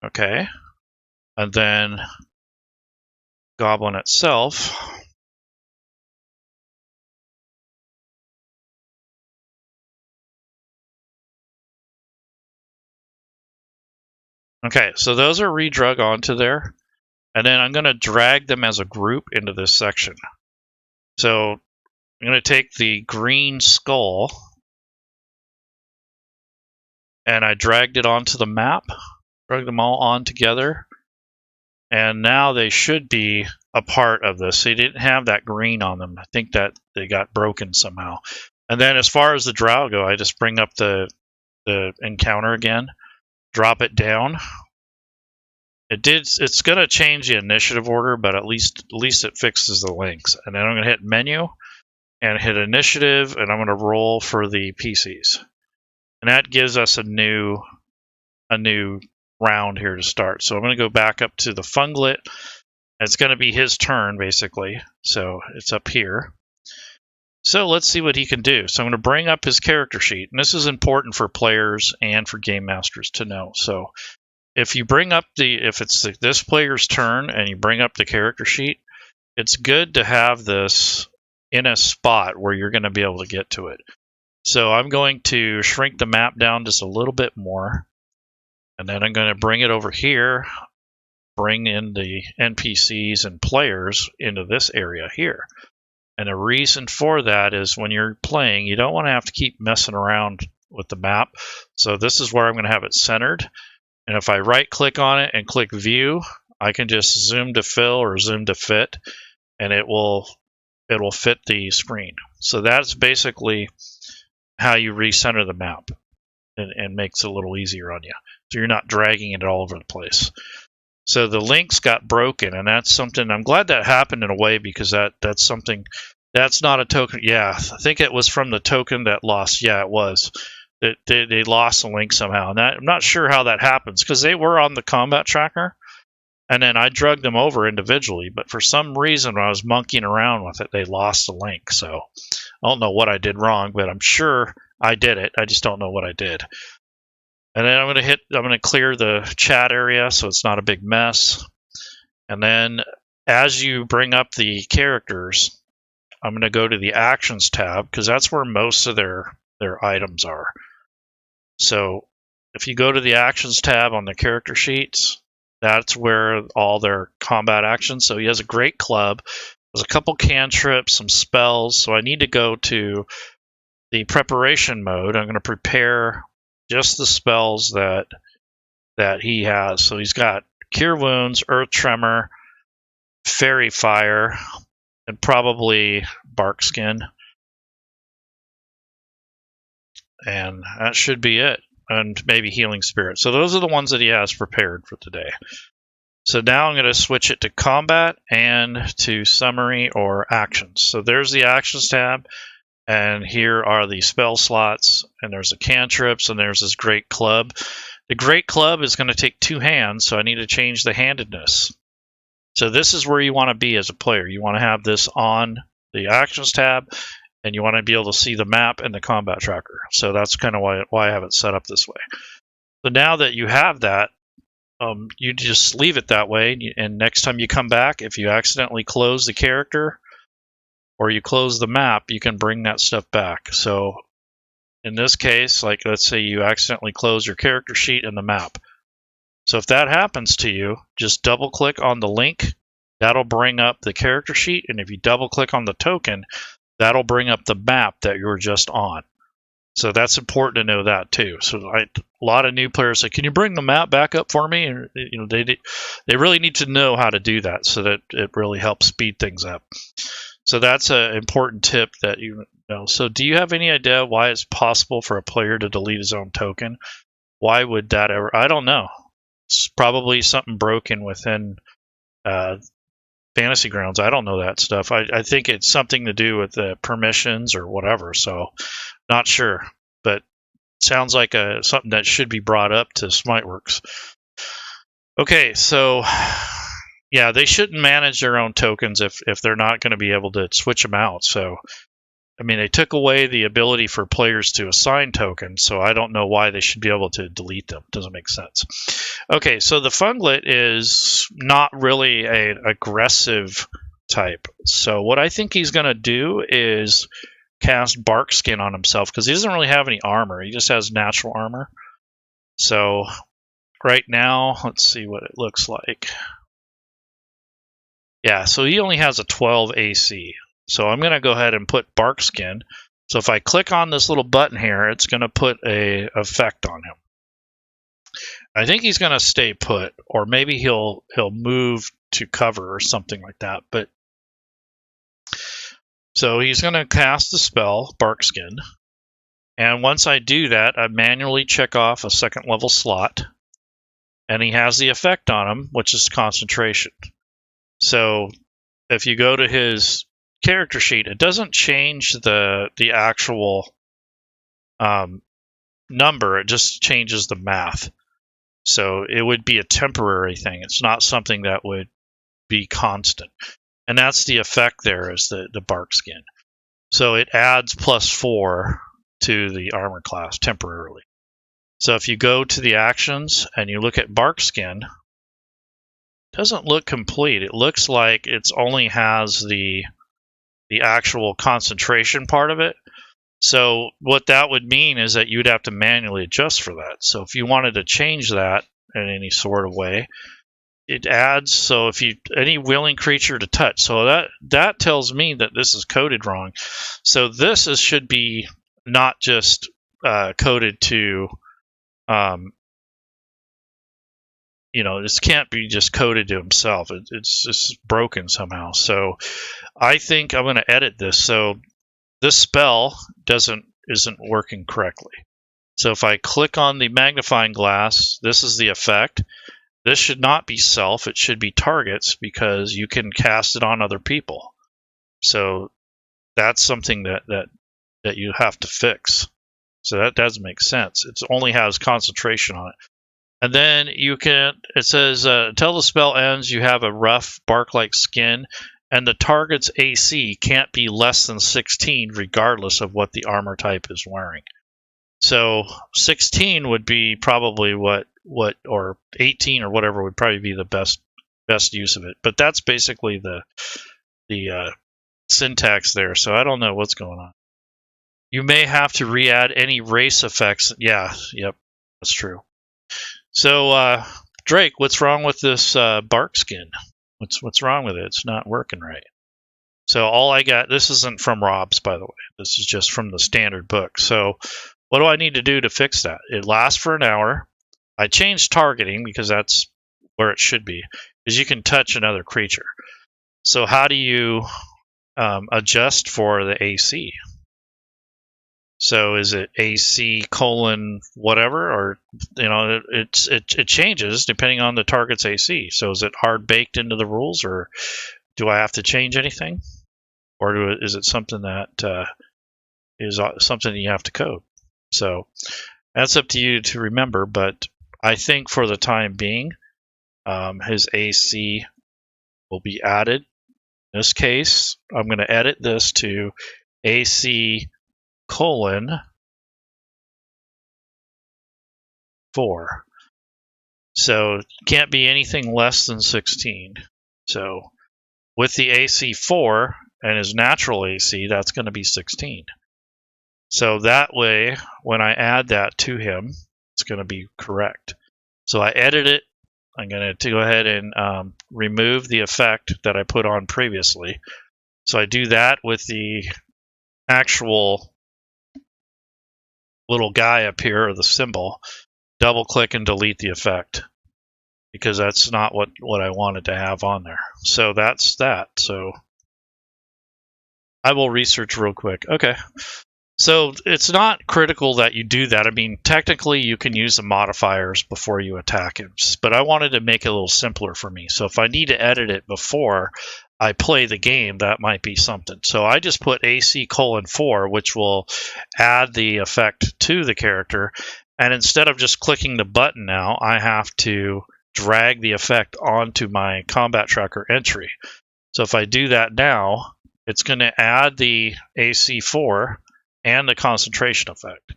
Okay. And then Goblin itself. Okay, so those are re-drug onto there. And then I'm going to drag them as a group into this section. So I'm going to take the green skull and I dragged it onto the map, drag them all on together. And now they should be a part of this. They didn't have that green on them. I think that they got broken somehow. And then as far as the drow go, I just bring up the encounter again, drop it down. It's going to change the initiative order, but at least it fixes the links. And then I'm going to hit menu and hit initiative, and I'm going to roll for the PCs. And that gives us a new round here to start. So I'm going to go back up to the Funglet. It's going to be his turn, basically. So it's up here. So let's see what he can do. So I'm going to bring up his character sheet. And this is important for players and for game masters to know. So if you bring up if it's this player's turn and you bring up the character sheet, it's good to have this in a spot where you're going to be able to get to it. So I'm going to shrink the map down just a little bit more. And then I'm going to bring it over here, bring in the NPCs and players into this area here. And the reason for that is when you're playing, you don't want to have to keep messing around with the map. So this is where I'm going to have it centered. And if I right click on it and click view, I can just zoom to fill or zoom to fit, and it will it will fit the screen. So that's basically how you recenter the map, and makes it a little easier on you. So you're not dragging it all over the place. So the links got broken, and that's something I'm glad that happened in a way, because that's something that's not a token. Yeah, I think it was from the token that lost. Yeah, it was. They lost the link somehow, and I'm not sure how that happens, because they were on the combat tracker, and then I drugged them over individually, but for some reason when I was monkeying around with it, they lost the link. So I don't know what I did wrong, but I'm sure I did it. I just don't know what I did. And then I'm going to clear the chat area so it's not a big mess. And then as you bring up the characters, I'm going to go to the Actions tab, because that's where most of their items are. So if you go to the Actions tab on the character sheets, that's where all their combat actions. So he has a great club. There's a couple cantrips, some spells. So I need to go to the preparation mode. I'm going to prepare just the spells that he has. So he's got Cure Wounds, Earth Tremor, Fairy Fire, and probably Bark Skin. And that should be it. And maybe Healing Spirit. So those are the ones that he has prepared for today. So now I'm going to switch it to Combat and to Summary or Actions. So there's the Actions tab, and here are the spell slots, and there's the cantrips, and there's this Great Club. The Great Club is going to take 2 hands, so I need to change the handedness. So this is where you want to be as a player. You want to have this on the Actions tab, and you want to be able to see the map and the combat tracker. So that's kind of why I have it set up this way. So now that you have that, you just leave it that way, and next time you come back, if you accidentally close the character or you close the map, you can bring that stuff back. So in this case, like let's say you accidentally close your character sheet and the map. So if that happens to you, just double click on the link. That'll bring up the character sheet, and if you double click on the token, that'll bring up the map that you were just on. So that's important to know that too. So a lot of new players say, "Can you bring the map back up for me?" And they really need to know how to do that, so that it really helps speed things up. So that's an important tip that you know. So do you have any idea why it's possible for a player to delete his own token? Why would that ever? I don't know. It's probably something broken within Fantasy Grounds. I don't know that stuff. I think it's something to do with the permissions or whatever. So not sure, but sounds like something that should be brought up to Smiteworks. Okay, so yeah, they shouldn't manage their own tokens if they're not going to be able to switch them out. So I mean, they took away the ability for players to assign tokens, so I don't know why they should be able to delete them. Doesn't make sense. Okay, so the Funglet is not really an aggressive type. So what I think he's going to do is cast Bark Skin on himself, because he doesn't really have any armor. He just has natural armor. So right now, let's see what it looks like. Yeah, so he only has a 12 AC. So I'm going to go ahead and put Bark Skin. So if I click on this little button here, it's going to put an effect on him. I think he's going to stay put, or maybe he'll move to cover or something like that. But so he's going to cast the spell, Bark Skin. And once I do that, I manually check off a 2nd level slot. And he has the effect on him, which is concentration. So if you go to his character sheet, it doesn't change the actual number. It just changes the math. So it would be a temporary thing. It's not something that would be constant. And that's the effect there, is the Bark Skin. So it adds +4 to the armor class temporarily. So if you go to the actions and you look at Bark Skin, it doesn't look complete. It looks like it only has the actual concentration part of it. So what that would mean is that you'd have to manually adjust for that. So if you wanted to change that in any sort of way, it adds, so if you any willing creature to touch. So that tells me that this is coded wrong. So this should be not just coded to this can't be just coded to himself. It's just broken somehow. So I think I'm going to edit this. So this spell isn't working correctly. So if I click on the magnifying glass, this is the effect. This should not be self, it should be targets, because you can cast it on other people. So that's something that you have to fix. So that does make sense. It only has concentration on it. And then it says, until the spell ends, you have a rough bark-like skin, and the target's AC can't be less than 16 regardless of what the armor type is wearing. So 16 would be probably or 18 or whatever would probably be the best use of it. But that's basically the syntax there. So I don't know what's going on. You may have to re-add any race effects. Yep, that's true. So Drake, what's wrong with this bark skin? What's wrong with it? It's not working right. So all I got, this isn't from Rob's, by the way. This is just from the standard book. So what do I need to do to fix that? It lasts for an hour. I changed targeting because that's where it should be, because you can touch another creature. So how do you adjust for the AC? So is it AC : whatever, or it changes depending on the target's AC. So is it hard baked into the rules, or do I have to change anything, or is it something that is something you have to code? So that's up to you to remember, but I think for the time being, his AC will be added. In this case, I'm going to edit this to AC : 4. So it can't be anything less than 16. So with the AC 4 and his natural AC, that's going to be 16. So that way, when I add that to him, it's going to be correct. So I edit it. I'm going to go ahead and remove the effect that I put on previously. So I do that with the actual little guy up here, or the symbol. Double click and delete the effect, because that's not what I wanted to have on there. So that's that. So I will research real quick. Okay. So it's not critical that you do that. I mean, technically you can use the modifiers before you attack him, but I wanted to make it a little simpler for me. So if I need to edit it before I play the game, that might be something. So I just put AC : 4, which will add the effect to the character. And instead of just clicking the button now, I have to drag the effect onto my combat tracker entry. So if I do that now, it's going to add the AC 4 and the concentration effect.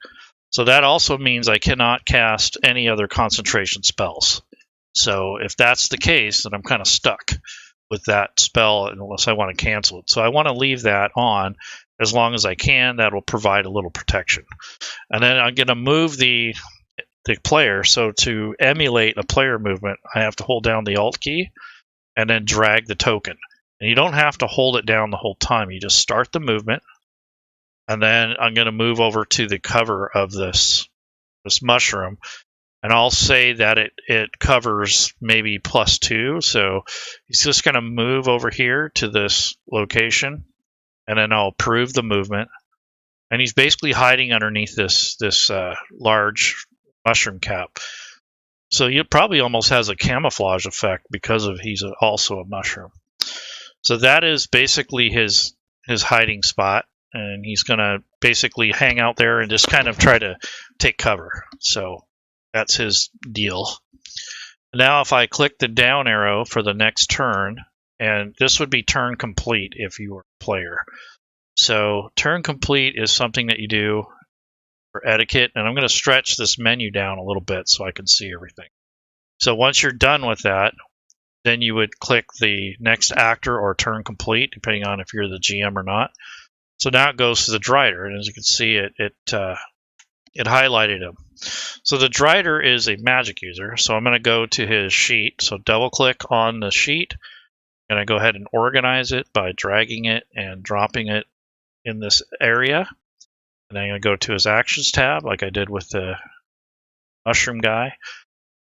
So that also means I cannot cast any other concentration spells. So if that's the case, then I'm kind of stuck with that spell unless I want to cancel it. So I want to leave that on as long as I can. That will provide a little protection. And then I'm going to move the player. So to emulate a player movement, I have to hold down the Alt key and then drag the token. And you don't have to hold it down the whole time. You just start the movement. And then I'm going to move over to the cover of this mushroom. And I'll say that it covers maybe +2. So he's just going to move over here to this location. And then I'll approve the movement. And he's basically hiding underneath this large mushroom cap. So he probably almost has a camouflage effect because he's also a mushroom. So that is basically his hiding spot. And he's going to basically hang out there and just kind of try to take cover. So that's his deal. Now if I click the down arrow for the next turn, and this would be turn complete if you were a player. So turn complete is something that you do for etiquette. And I'm going to stretch this menu down a little bit so I can see everything. So once you're done with that, then you would click the next actor or turn complete, depending on if you're the GM or not. So now it goes to the Drider, and as you can see, it highlighted him. So the Drider is a magic user, so I'm going to go to his sheet. So double click on the sheet, and I go ahead and organize it by dragging it and dropping it in this area. And then I'm going to go to his actions tab, like I did with the mushroom guy.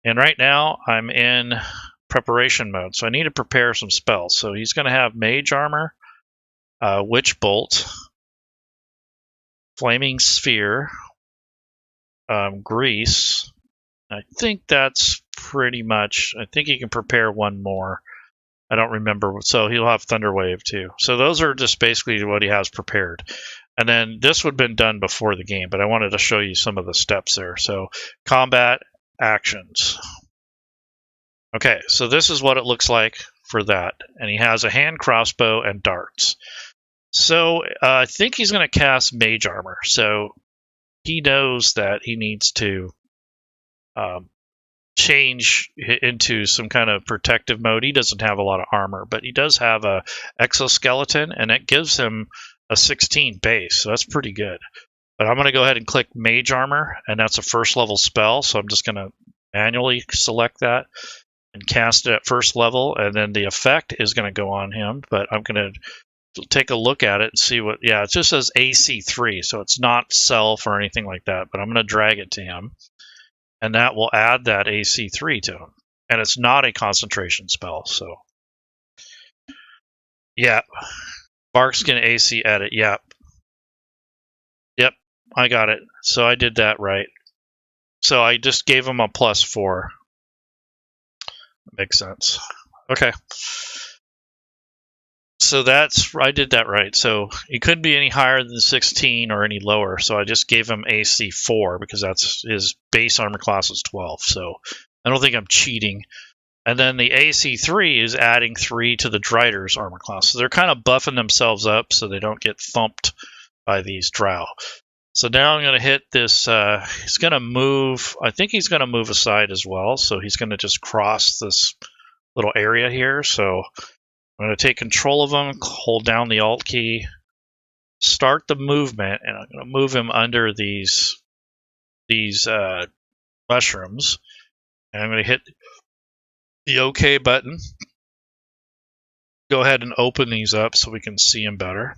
And right now I'm in preparation mode, so I need to prepare some spells. So he's going to have Mage Armor, Witch Bolt, Flaming Sphere, Grease. I think that's pretty much. I think he can prepare one more. I don't remember. So he'll have Thunder Wave too. So those are just basically what he has prepared. And then this would have been done before the game, but I wanted to show you some of the steps there. So combat actions. Okay, so this is what it looks like for that. And he has a hand crossbow and darts. So I think he's going to cast Mage Armor. So he knows that he needs to change into some kind of protective mode. He doesn't have a lot of armor, but he does have a exoskeleton, and it gives him a 16 base, so that's pretty good. But I'm going to go ahead and click Mage Armor, and that's a first level spell, so I'm just going to manually select that and cast it at first level, and then the effect is going to go on him, but I'm going to take a look at it and see what, yeah, it just says AC3, so it's not self or anything like that, but I'm going to drag it to him, and that will add that AC3 to him. And it's not a concentration spell, so. Yeah. Barkskin AC edit, yep. Yep, I got it. So I did that right. So I just gave him a +4. Makes sense. Okay. So I did that right. So he couldn't be any higher than 16 or any lower. So I just gave him AC 4 because that's his base armor class is 12. So I don't think I'm cheating. And then the AC 3 is adding 3 to the Drider's armor class. So they're kind of buffing themselves up so they don't get thumped by these drow. So now I'm going to hit this. He's going to move. I think he's going to move aside as well. So he's going to just cross this little area here. So I'm going to take control of him, hold down the Alt key, start the movement, and I'm going to move him under these mushrooms. And I'm going to hit the OK button. Go ahead and open these up so we can see him better.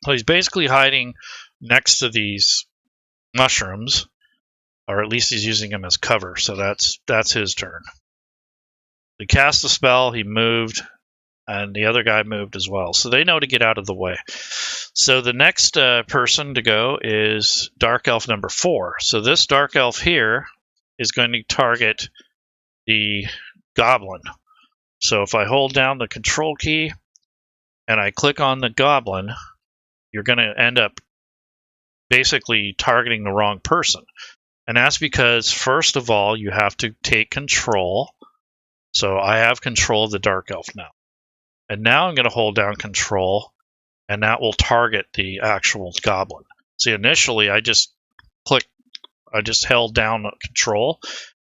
So he's basically hiding next to these mushrooms, or at least he's using them as cover. So that's his turn. He cast a spell, he moved, and the other guy moved as well. So they know to get out of the way. So the next person to go is Dark Elf number 4. So this Dark Elf here is going to target the Goblin. So if I hold down the Control key and I click on the Goblin, you're going to end up basically targeting the wrong person. And that's because, first of all, you have to take control. So I have control of the Dark Elf now. And now I'm going to hold down control, and that will target the actual Goblin. See, initially I just held down control,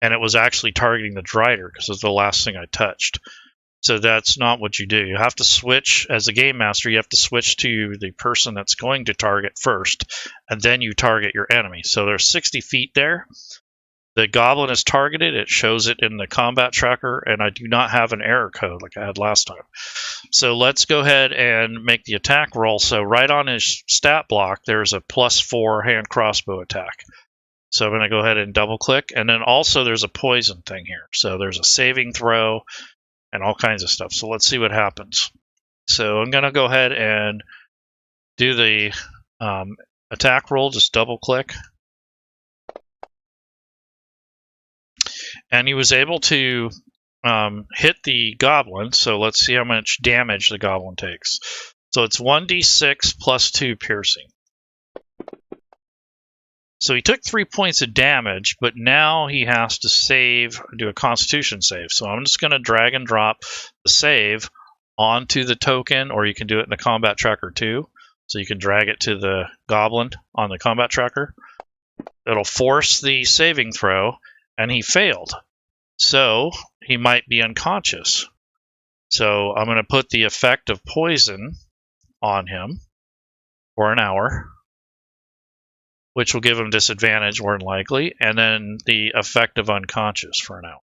and it was actually targeting the Drider because it's the last thing I touched. So that's not what you do. You have to switch, as a game master, you have to switch to the person that's going to target first, and then you target your enemy. So there's 60 feet there. The Goblin is targeted. It shows it in the combat tracker, and I do not have an error code like I had last time. So let's go ahead and make the attack roll. So right on his stat block, there's a +4 hand crossbow attack. So I'm going to go ahead and double click, and then also there's a poison thing here. So there's a saving throw and all kinds of stuff. So let's see what happens. So I'm going to go ahead and do the attack roll, just double click. And he was able to hit the Goblin, so let's see how much damage the Goblin takes. So it's 1d6 plus 2 piercing. So he took 3 points of damage, but now he has to do a Constitution save. So I'm just going to drag and drop the save onto the token, or you can do it in the combat tracker too. So you can drag it to the Goblin on the combat tracker. It'll force the saving throw, and he failed. So he might be unconscious. So I'm going to put the effect of poison on him for an hour, which will give him disadvantage more than likely, and then the effect of unconscious for an hour.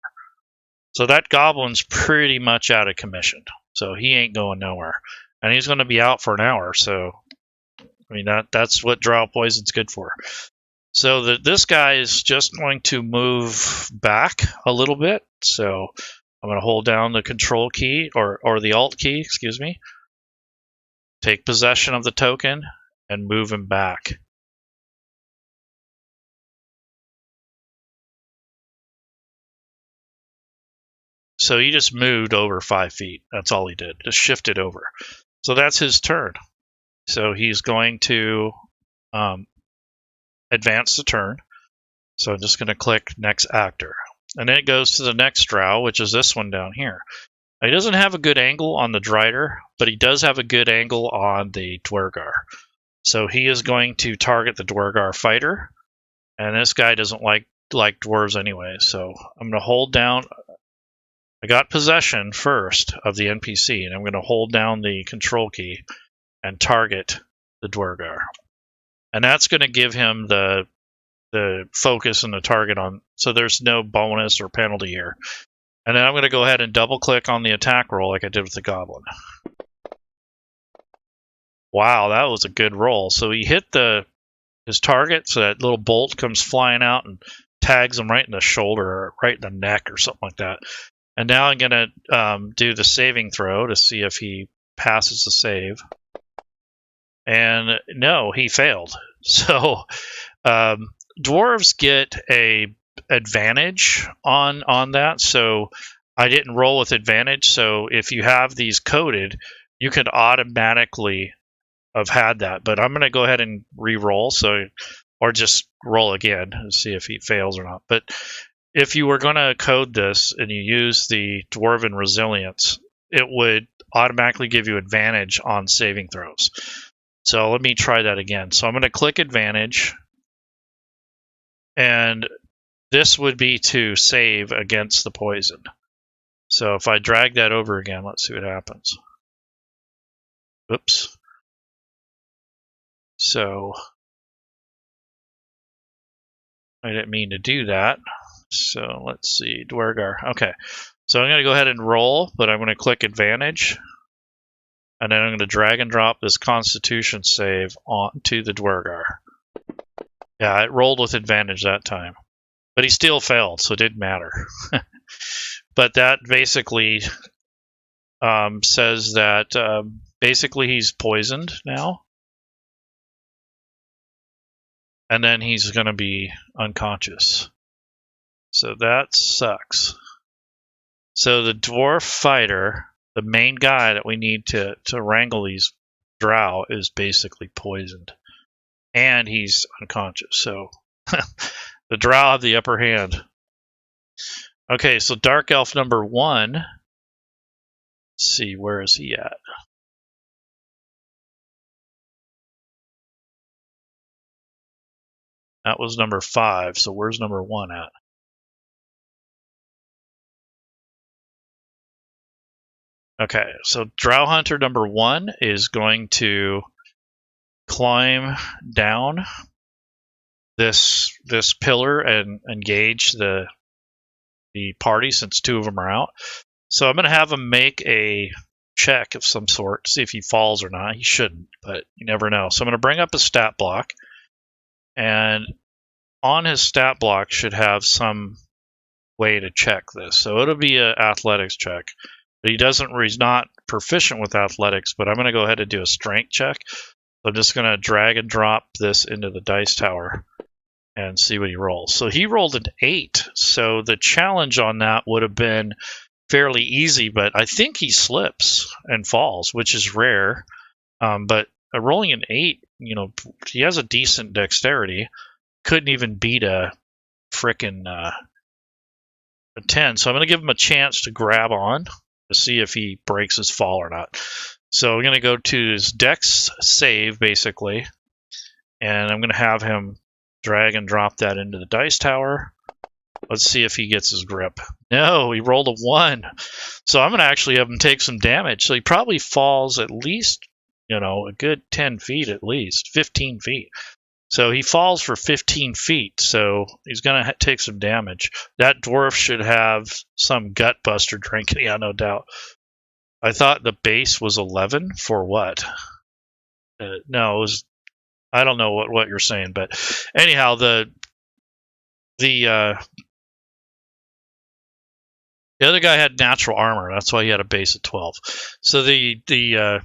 So that Goblin's pretty much out of commission. So he ain't going nowhere. And he's going to be out for an hour, so I mean that's what drow poison's good for. So this guy is just going to move back a little bit. So I'm going to hold down the control key or the alt key, excuse me. Take possession of the token and move him back. So he just moved over 5 feet. That's all he did. Just shifted over. So that's his turn. So he's going to advance the turn. So I'm just going to click next actor. And then it goes to the next drow, which is this one down here. He doesn't have a good angle on the Drider, but he does have a good angle on the Dwergar. So he is going to target the Dwergar fighter. And this guy doesn't like dwarves anyway. So I'm going to hold down. I got possession first of the NPC, and I'm going to hold down the control key and target the Dwergar. And that's going to give him the focus and the target on, so there's no bonus or penalty here. And then I'm going to go ahead and double click on the attack roll like I did with the goblin. Wow, that was a good roll. So he hit his target, so that little bolt comes flying out and tags him right in the shoulder or right in the neck or something like that. And now I'm going to do the saving throw to see if he passes the save. And no, he failed. So dwarves get a advantage on that. So I didn't roll with advantage. So if you have these coded, you could automatically have had that. But I'm going to go ahead and re-roll. Or just roll again and see if he fails or not. But if you were going to code this and you use the Dwarven Resilience, it would automatically give you advantage on saving throws. So let me try that again. So I'm going to click advantage, and this would be to save against the poison. So if I drag that over again, let's see what happens. Oops. So I didn't mean to do that. So let's see, Dwergar. Okay, so I'm going to go ahead and roll, but I'm going to click advantage. And then I'm going to drag and drop this Constitution save onto the Dwergar. Yeah, it rolled with advantage that time. But he still failed, so it didn't matter. But that basically says that basically he's poisoned now. And then he's going to be unconscious. So that sucks. So the dwarf fighter, the main guy that we need to wrangle these drow, is basically poisoned. And he's unconscious. So the drow have the upper hand. Okay, so Dark Elf number 1. Let's see, where is he at? That was number 5, so where's number 1 at? Okay, so Drow Hunter number 1 is going to climb down this pillar and engage the party, since 2 of them are out. So I'm going to have him make a check of some sort to see if he falls or not. He shouldn't, but you never know. So I'm going to bring up a stat block, and on his stat block should have some way to check this. So it'll be an athletics check. But he's not proficient with athletics, but I'm going to go ahead and do a strength check. So I'm just going to drag and drop this into the dice tower and see what he rolls. So he rolled an 8. So the challenge on that would have been fairly easy, but I think he slips and falls, which is rare. But rolling an 8, he has a decent dexterity. Couldn't even beat a frickin' a 10. So I'm going to give him a chance to grab on to see if he breaks his fall or not. So I'm going to go to his dex save, basically, and I'm going to have him drag and drop that into the dice tower. Let's see if he gets his grip. No, he rolled a 1. So I'm going to actually have him take some damage. So he probably falls at least, a good 10 feet at least, 15 feet. So he falls for 15 feet, so he's going to take some damage. That dwarf should have some gut buster drink, yeah, no doubt. I thought the base was 11 for what? No, it was I don't know what you're saying, but anyhow, the other guy had natural armor. That's why he had a base of 12. So the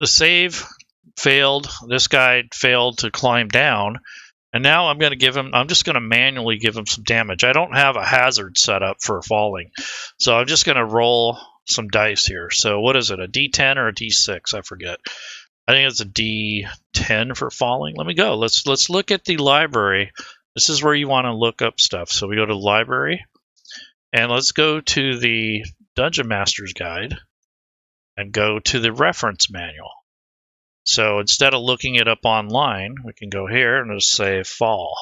save failed. This guy failed to climb down. And now I'm just going to manually give him some damage. I don't have a hazard set up for falling. So I'm just going to roll some dice here. So what is it, a D10 or a D6? I forget. I think it's a D10 for falling. Let me go. Let's look at the library. This is where you want to look up stuff. So we go to the library. And let's go to the Dungeon Master's Guide and go to the reference manual. So instead of looking it up online, we can go here and just say fall.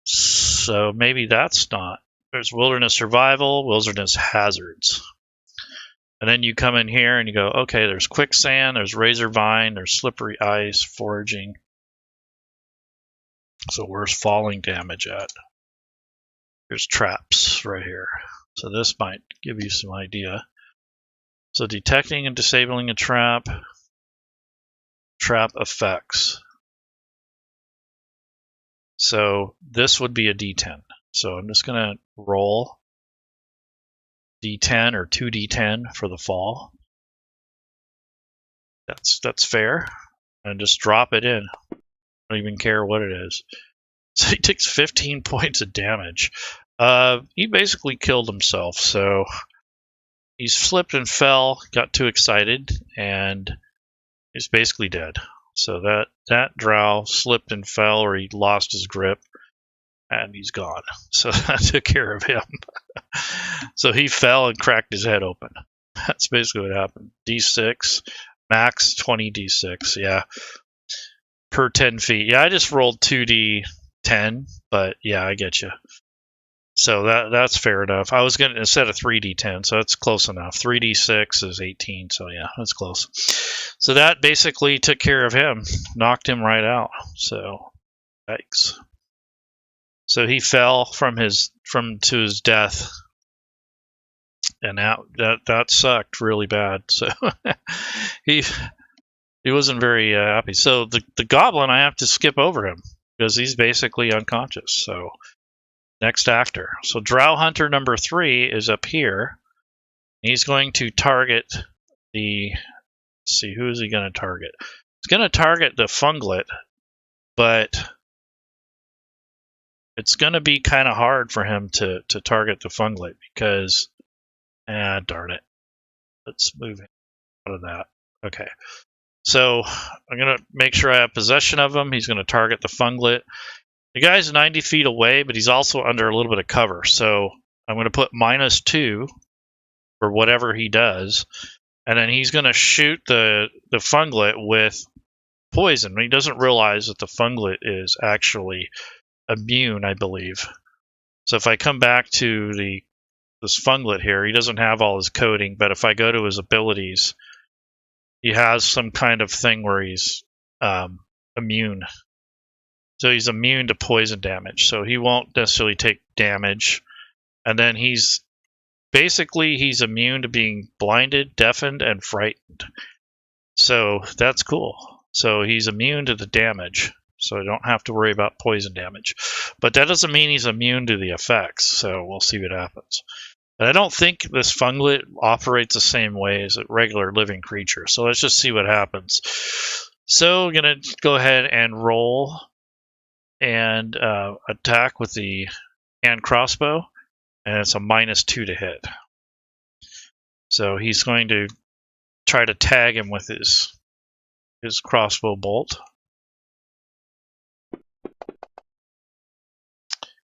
So maybe that's not. There's wilderness survival, wilderness hazards. And then you come in here and you go, okay, there's quicksand, there's razor vine, there's slippery ice, foraging. So where's falling damage at? There's traps right here. So this might give you some idea. So detecting and disabling a trap, trap effects. So this would be a D10. So I'm just going to roll D10 or 2D10 for the fall. That's fair. And just drop it in. I don't even care what it is. So he takes 15 points of damage. He basically killed himself. So he's slipped and fell, got too excited, and he's basically dead. So that drow slipped and fell, or he lost his grip, and he's gone. So that took care of him. So he fell and cracked his head open. That's basically what happened. D6, max 20 D6, yeah. Per 10 feet. Yeah, I just rolled 2D10, but yeah, I get you. So that's fair enough. I was going to, instead of 3D10, so that's close enough. 3D6 is 18, so yeah, that's close. So that basically took care of him, knocked him right out. So, yikes. So he fell to his death, and that sucked really bad. So he wasn't very happy. So the goblin, I have to skip over him because he's basically unconscious. So. Next actor. So Drow Hunter number 3 is up here. He's going to target the... Let's see, who is he going to target? He's going to target the funglet, but it's going to be kind of hard for him to target the funglet because... darn it. Let's move out of that. Okay. So I'm going to make sure I have possession of him. He's going to target the funglet. The guy's 90 feet away, but he's also under a little bit of cover. So I'm going to put -2 for whatever he does. And then he's going to shoot the funglet with poison. He doesn't realize that the funglet is actually immune, I believe. So if I come back to this funglet here, he doesn't have all his coding. But if I go to his abilities, he has some kind of thing where he's immune. So he's immune to poison damage. So he won't necessarily take damage. And then he's immune to being blinded, deafened, and frightened. So that's cool. So he's immune to the damage. So I don't have to worry about poison damage. But that doesn't mean he's immune to the effects. So we'll see what happens. And I don't think this funglet operates the same way as a regular living creature. So let's just see what happens. So I'm going to go ahead and roll and attack with the hand crossbow, and it's a -2 to hit. So he's going to try to tag him with his crossbow bolt.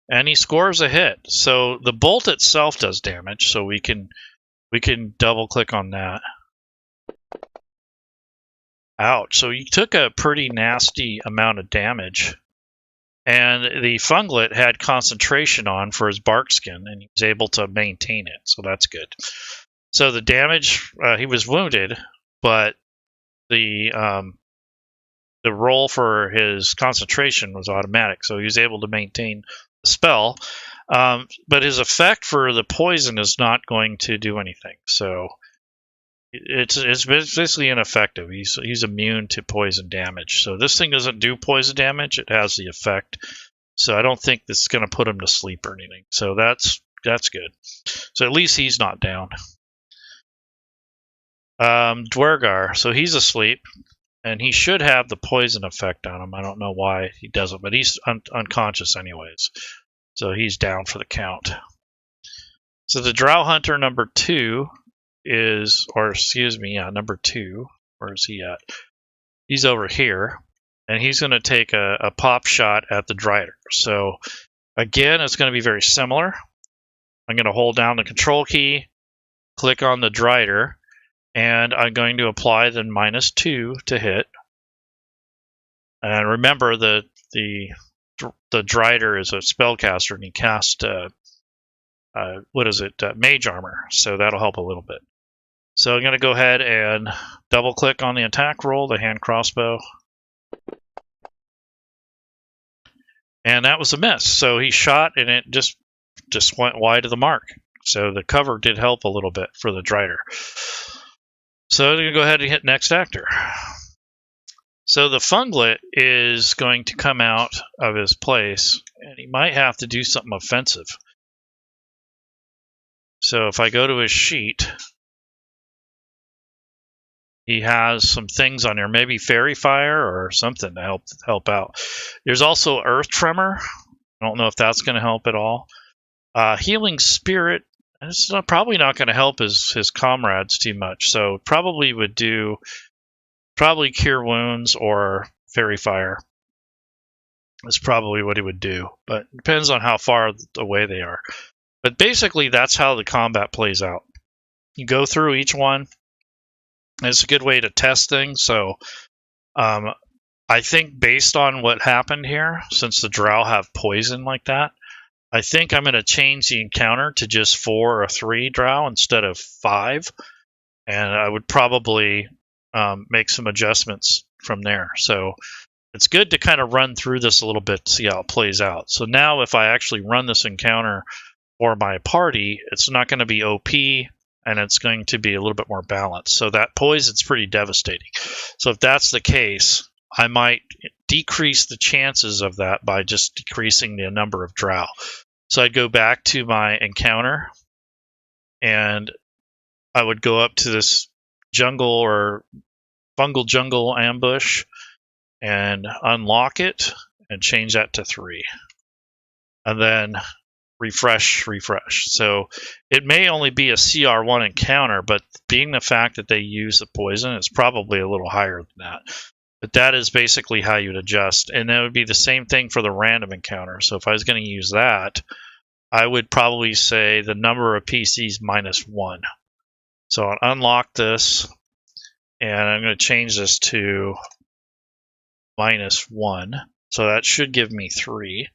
And he scores a hit. So the bolt itself does damage, so we can double click on that. Ouch. So he took a pretty nasty amount of damage. And the funglet had concentration on for his bark skin, and he was able to maintain it, so that's good. So the damage, he was wounded, but the roll for his concentration was automatic, so he was able to maintain the spell. But his effect for the poison is not going to do anything. So It's basically ineffective. He's immune to poison damage. So this thing doesn't do poison damage. It has the effect. So I don't think this is going to put him to sleep or anything. So that's good. So at least he's not down. Dwergar. So he's asleep, and he should have the poison effect on him. I don't know why he doesn't, but he's unconscious anyways. So he's down for the count. So the Drow Hunter number 2 is, or excuse me, yeah, number 2. Where is he at? He's over here, and he's going to take a pop shot at the Drider. So again, it's going to be very similar. I'm going to hold down the control key, click on the Drider, and I'm going to apply the -2 to hit. And remember that the Drider is a spellcaster, and he casts Mage Armor, so that'll help a little bit. So I'm going to go ahead and double click on the attack roll, the hand crossbow. And that was a miss. So he shot and it just went wide of the mark. So the cover did help a little bit for the Drider. So I'm going to go ahead and hit next actor. So the Funglet is going to come out of his place, and he might have to do something offensive. So if I go to his sheet, he has some things on here, maybe Fairy Fire or something to help out. There's also Earth Tremor. I don't know if that's going to help at all. Healing Spirit. It's probably not going to help his comrades too much. So probably would do Cure Wounds or Fairy Fire. That's probably what he would do. But it depends on how far away they are. But basically, that's how the combat plays out. You go through each one. It's a good way to test things. So I think based on what happened here, since the Drow have poison like that, I think I'm going to change the encounter to just 4 or 3 Drow instead of 5. And I would probably make some adjustments from there. So it's good to kind of run through this a little bit to see how it plays out. So now if I actually run this encounter for my party, it's not going to be OP, and it's going to be a little bit more balanced. So that poison's pretty devastating. So if that's the case, I might decrease the chances of that by just decreasing the number of Drow. So I'd go back to my encounter, and I would go up to this jungle or fungal jungle ambush and unlock it and change that to 3. And then refresh. So it may only be a CR1 encounter, but being the fact that they use the poison, it's probably a little higher than that. But that is basically how you'd adjust. And that would be the same thing for the random encounter. So if I was going to use that, I would probably say the number of PCs -1. So I'll unlock this, and I'm going to change this to -1. So that should give me 3.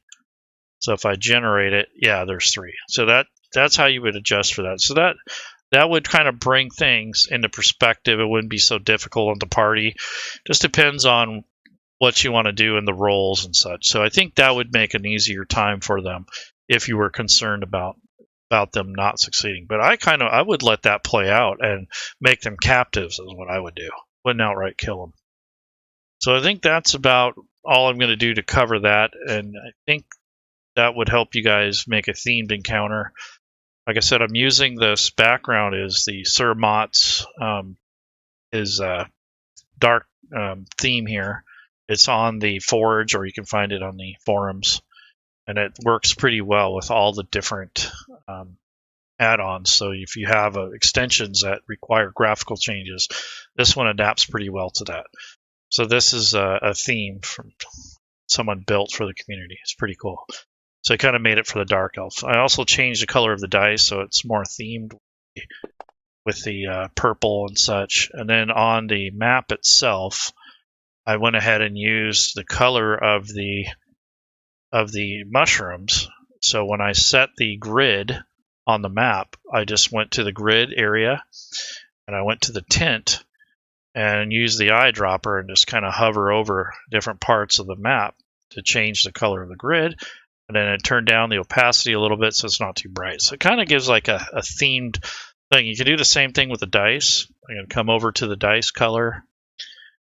So if I generate it, yeah, there's 3. So that's how you would adjust for that. So that would kind of bring things into perspective. It wouldn't be so difficult in the party. Just depends on what you want to do in the roles and such. So I think that would make an easier time for them if you were concerned about them not succeeding. But I would let that play out and make them captives is what I would do. Wouldn't outright kill them. So I think that's about all I'm going to do to cover that. And I think that would help you guys make a themed encounter. Like I said, I'm using this background is the Sir Mott's his dark theme here. It's on the Forge, or you can find it on the forums, and it works pretty well with all the different add-ons. So if you have extensions that require graphical changes, this one adapts pretty well to that. So this is a theme from someone built for the community. It's pretty cool. So I kind of made it for the Dark Elf. I also changed the color of the dice so it's more themed with the purple and such. And then on the map itself, I went ahead and used the color of the mushrooms. So when I set the grid on the map, I just went to the grid area, and I went to the tint and used the eyedropper and just kind of hover over different parts of the map to change the color of the grid. And then it turned down the opacity a little bit so it's not too bright. So it kind of gives like a themed thing. You can do the same thing with the dice. I'm going to come over to the dice color.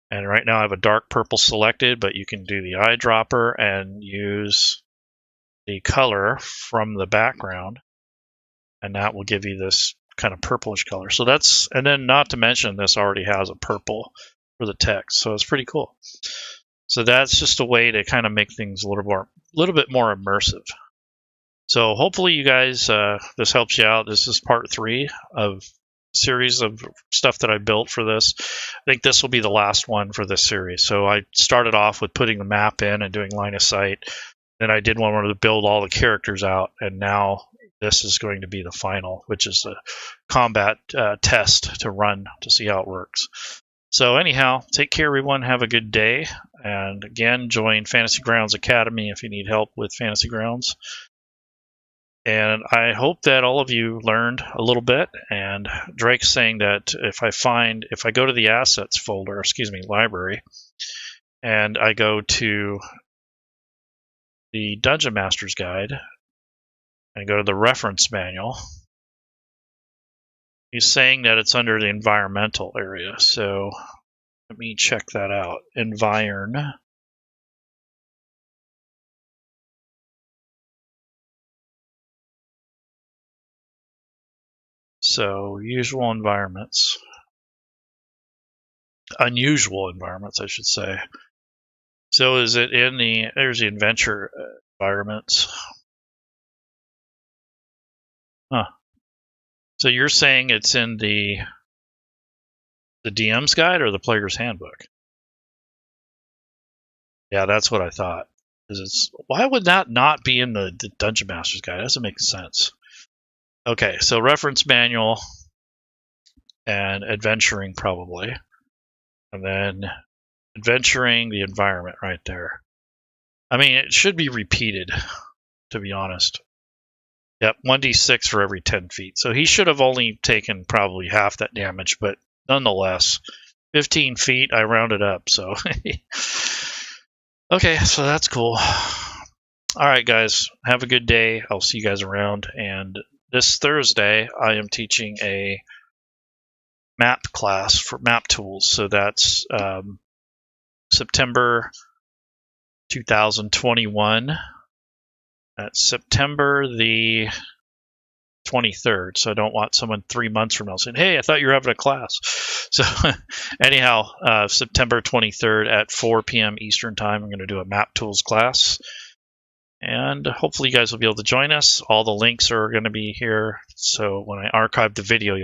And right now I have a dark purple selected, but you can do the eyedropper and use the color from the background. And that will give you this kind of purplish color. So that's, and then not to mention this already has a purple for the text. So it's pretty cool. So that's just a way to kind of make things a little bit more immersive. So hopefully you guys, this helps you out. This is part 3 of series of stuff that I built for this. I think this will be the last one for this series. So I started off with putting the map in and doing line of sight. Then I did one to build all the characters out, and now this is going to be the final, which is the combat test to run to see how it works. So anyhow, take care everyone, have a good day, and again, join Fantasy Grounds Academy if you need help with Fantasy Grounds. And I hope that all of you learned a little bit. And Drake's saying that if I go to the assets folder, library, and I go to the Dungeon Master's Guide and go to the reference manual, he's saying that it's under the environmental area. So let me check that out. Environ. So usual environments, unusual environments, I should say. So is it in there's the adventure environments. Huh. So you're saying it's in the DM's guide or the player's handbook? Yeah, that's what I thought. Why would that not be in the Dungeon Master's Guide? That doesn't make sense. Okay, so reference manual and adventuring probably. And then adventuring, the environment right there. I mean, it should be repeated, to be honest. Yep, 1d6 for every 10 feet. So he should have only taken probably half that damage, but nonetheless, 15 feet, I rounded up, so. Okay, so that's cool. All right, guys, have a good day. I'll see you guys around. And this Thursday, I am teaching a map class for map tools. So that's September 2021. That's September the 23rd. So I don't want someone 3 months from now saying, hey, I thought you were having a class. So anyhow, September 23rd at 4 p.m. Eastern time, I'm going to do a map tools class. And hopefully you guys will be able to join us. All the links are going to be here. So when I archive the video, you'll